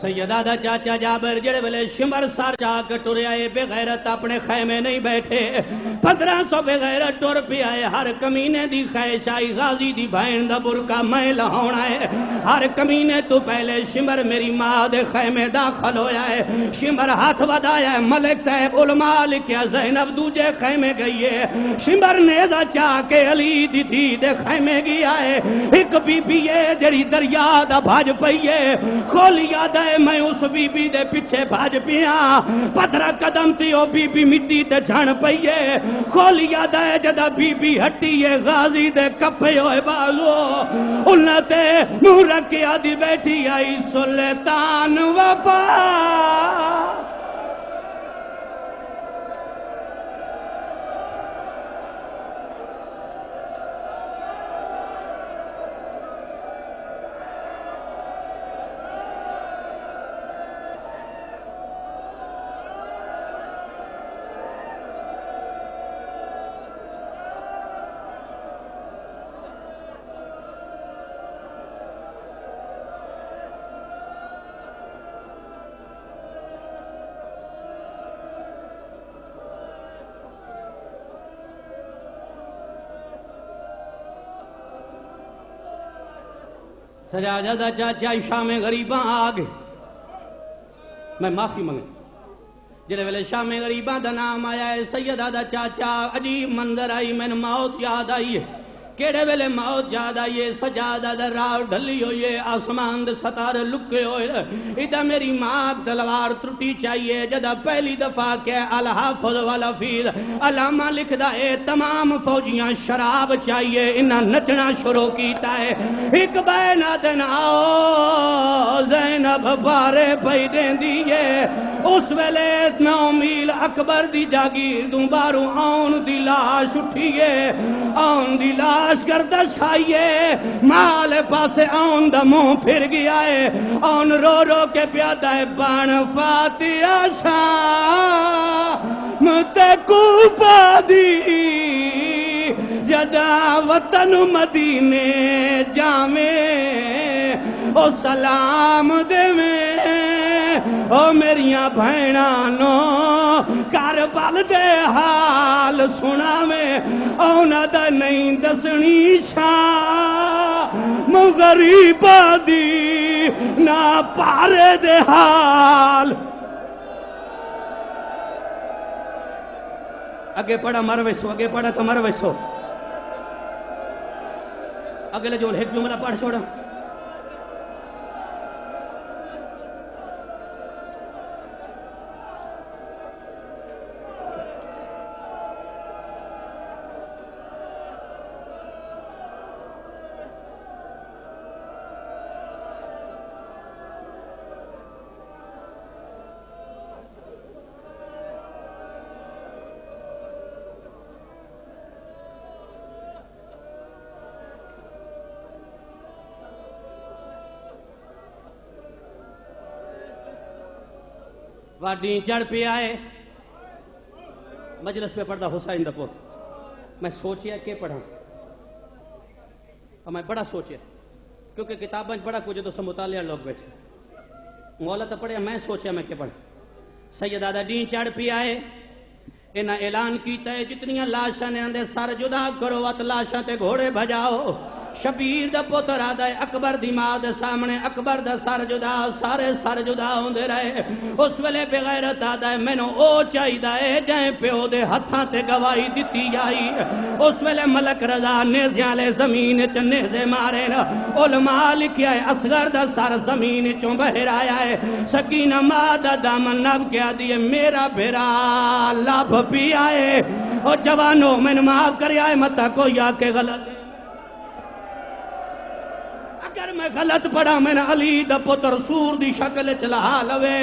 سیدہ دا چاچا جابر جڑے ویلے شمر سار چا کے ٹرے آئے بے غیرت اپنے خیمے نہیں بیٹھے 1500 بے غیرت ٹر پہ آئے ہر کمینے دی خواہش آئی غازی دی بہن دا برکا میں لہونا ہے ہر کمینے تو پہلے شمر میری ماں دے خیمے داخل ہویا ہے شمر ہاتھ ودایا ہے ملک صاحب علماء لکھیا زینب دوجے خیمے گئی ہے شمر نیزہ چاہ کے علی دی دی دے خیمے گیا ہے ایک بی بی ہے جڑی دریا دا بھاج پئیے کھولیا دے میں اس بی بی دے پیچھے بھاج پیا 15 قدم تھی او بی بی مٹی تے جھن پئیے کھولیا دے جدا بی بی ہٹی ہے غازی دے کپے ہوئے بازو انہاں تے منہ رکھیا دی بیٹھی آئی سلطان وفا سجادہ چاچا شام غریباں آگے میں معافی منگے جلے ویلے شام غریباں دا نام آیا ہے سیدہ دا چاچا عجیب منظر آئی میں موت یاد آئی ہے کیڑے ویلے موت یاد آئی ہے سجادہ دا راہ ڈھلی ہوئی ہے آسمان دے ستارے لکے ہوئے ادھا میری ماں تلوار ترٹی چاہیے جدہ پہلی دفعہ کہ الحافظ والحفیظ علامہ لکھ دا اے تمام فوجیاں شراب چاہیے انہاں نچنا شروع کیتا ہے ایک بینا دن آؤ زینب بارے پئی دین دیئے اس ویلے 9 میل اکبر دی جاگیر دوں بارو آن دی لاش اٹھیے آن دی لاش گردش کھائیے مال پاسے آن دا منہ پھر گیا ہے آن رو رو کے پیادہ ہے بان فاتحہ شام تے کوپا دی جدا وطن مدینے جامے او سلام دے میں او میریاں بھینانو کربل دے حال سنا میں اونا دا نہیں دسنی شام غریبہ دی نا پارے دے حال اگے پڑھا مرویسو اگے پڑھا تو مرویسو اگلے جو ایک جملہ پڑھ چھوڑا واڈی چڑھ پہ آئے مجلس پہ پڑھتا حسین دپور میں سوچیا کہ پڑھا اور میں بڑا سوچیا کیونکہ کتابیں بڑا کچھ تو سب مطالعہ لوگ بیٹھے مولا تو پڑھیا میں سوچیا میں کہ پڑھا سیدہ دین چڑھ پہ آئے انہاں اعلان کیتا ہے جتنیاں لاشاں نے اندے سر جدا کرو وات لاشاں تے گھوڑے بھجاؤ شبیر دا پتر آدھا ہے اکبر دی ماں دے سامنے اکبر دا سر جدا سارے سر جدا ہوندے رہے اس ویلے بغیرت آدھا ہے مینوں او چاہی دا ہے جائیں پیو دے ہتھاں تے گواہی دیتی جائی اس ویلے ملک رضا نیزیاں لے زمین چ نیزے مارے نا علماء لکھیا ہے اصغر دا سر زمین چوں بہر آیا ہے سکینہ ماں دا دامن نب کیا دیئے میرا بھرا لب پی آئے او جوانوں میں معاف کر آئے متا کوئی آ کے غلط اگر میں غلط پڑھا میں نے علی دا پتر سور دی شکل چلا لوے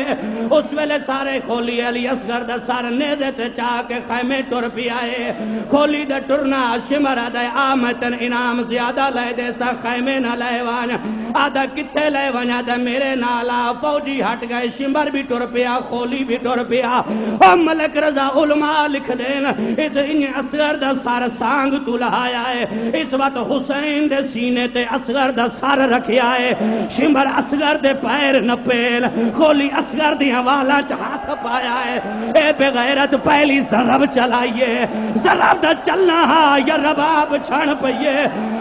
اس ویلے سارے کھولی علی اصغر دا سار نیزے تے چاہ کے خیمے ٹر پی آئے کھولی دا ٹرنا شمر آدھے آمتن انعام زیادہ لے دے سا خیمے نہ لے وانا آدھا کتے لے وانا آدھا میرے نالا فوجی ہٹ گئے شمر بھی ٹر پیا کھولی بھی ٹر پیا اور ملک رضا علماء لکھ دین اس انہیں اصغر دا سار سانگ تو لہایا ہے اس وقت حسین دے سینے تے اصغر دا سار رکھ رکھیا ہے شمر اصغر دے پیر نپیل کھولی اصغر دیاں والا ہاتھ پایا ہے اے بے غیرت پہلی ضرب چلائیے ضرب دا چلنا ہاں یا رباب چھڑ پئیے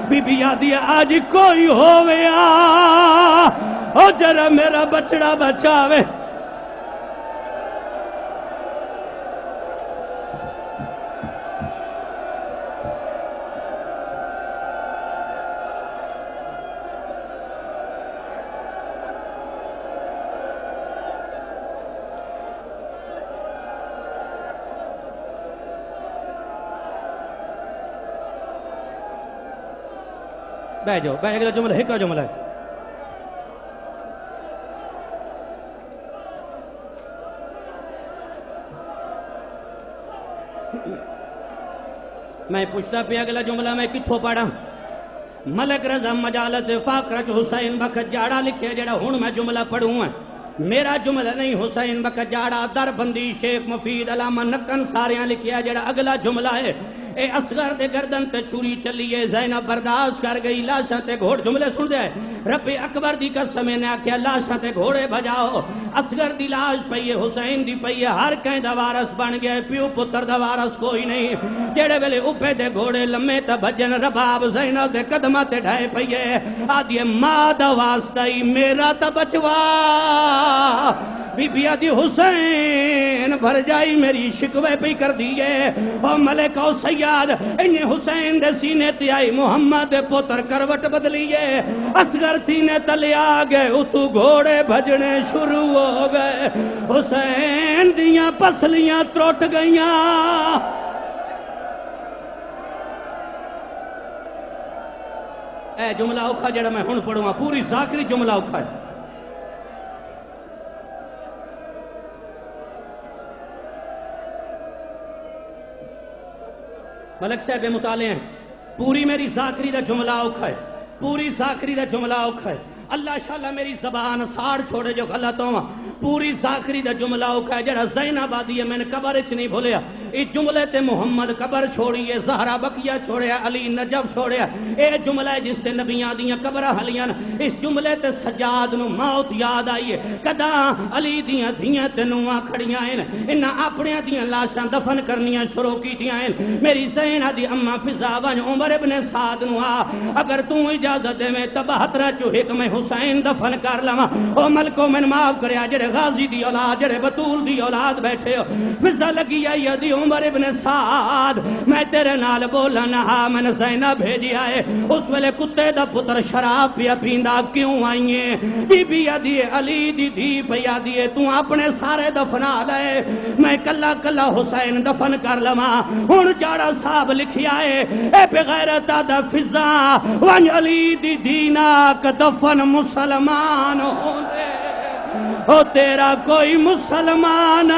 بی بی آدھی آج کوئی ہویا او جرا میرا بچڑا بچاوے بہ جاؤ بہ اگلا جملہ ایک جملہ ہے میں پوچھتا پہ اگلا جملہ میں کتھوں پڑھا ملک رضا مجالت فاقرچ حسین بخت جاڑا لکھے جڑا ہون میں جملہ پڑھوں ہے میرا جملہ نہیں حسین بخت جاڑا در بندی شیخ مفید علامہ نکن ساریاں لکھیا جڑا اگلا جملہ ہے اے اصغر دے گردن تے چھری چلیے زینب برداشت کر گئی لاشاں تے گھوڑ جملے سن دے رب اکبر دی قسم نے آکھیا لاشاں تے گھوڑے بجاؤ اصغر دی لاش پئیے حسین دی پئیے ہر کہیں دا وارث بن گئے پیو پتر دا وارث کوئی نہیں جڑے ویلے اوپے دے گھوڑے لمے تے بھجن رباب زینب دے قدماں تے ڈھائے پئیے آدھی ماں دا واسطہ ہی میرا تا بچوا بی بی آدھی حسین بھر جائی میری شکوے پہ کر دیئے او ملک او سیاد انہیں حسین دے سینے تے آئی محمد دے پتر کروٹ بدلیے اصغر سینے تلے آگئے اتو گھوڑے بھجنے شروع ہو گئے حسین دیاں پسلیاں تروٹ گئیاں اے جملہ اوکھا جڑا میں ہن پڑھوں پوری ذاکری جملہ اوکھا ہے ملک صاحب مطالعے ہیں پوری میری ذاکری دا جملہ اوکھا ہے پوری ذاکری دا جملہ اوکھا ہے اللہ شاءاللہ میری زبان ساڑ چھوڑے جو غلط ہوں پوری ذاکری دا جملہ اوکھا ہے جڑا زینب آدھی ہے میں نے قبر اچ نہیں بھولیا اس جملے تے محمد قبر چھوڑیے زہرا بقیہ چھوڑیا علی نجف چھوڑیا اے جملہ ہے جس تے نبیاں دیاں قبرہ حلیاں اس جملے تے سجاد نو موت یاد آئیے کدا علی دیاں دیاں تے نواں کھڑیاں ہیں انہاں اپنے دیاں لاشاں دفن کرنیاں شروع کی دیاں ہیں میری زینہ دی اماں فضا ون عمر ابن سعد نو اگر تو اجازت دے میں 72 چوہک میں حسین دفن کر لواں او ملکو من معاف کریا جڑے غازی دی اولاد جڑے بطول دی اولاد بیٹھے ہو فضا لگی آئی دی عمر ابن سعد میں تیرے نال بولا نہا میں نے زینب بھیجی آئے اس ویلے کتے دا پتر شراب پیا پیندا کیوں آئیے بی بی آدھیے علی دی دی پی آدھیے تو اپنے سارے دفنا لے میں کلا کلا حسین دفن کر لما ہن جاڑا صاحب لکھی آئے اے بغیرت دا فضا ون علی دی دیناک دفن مسلمان ہوندے او تیرا کوئی مسلمان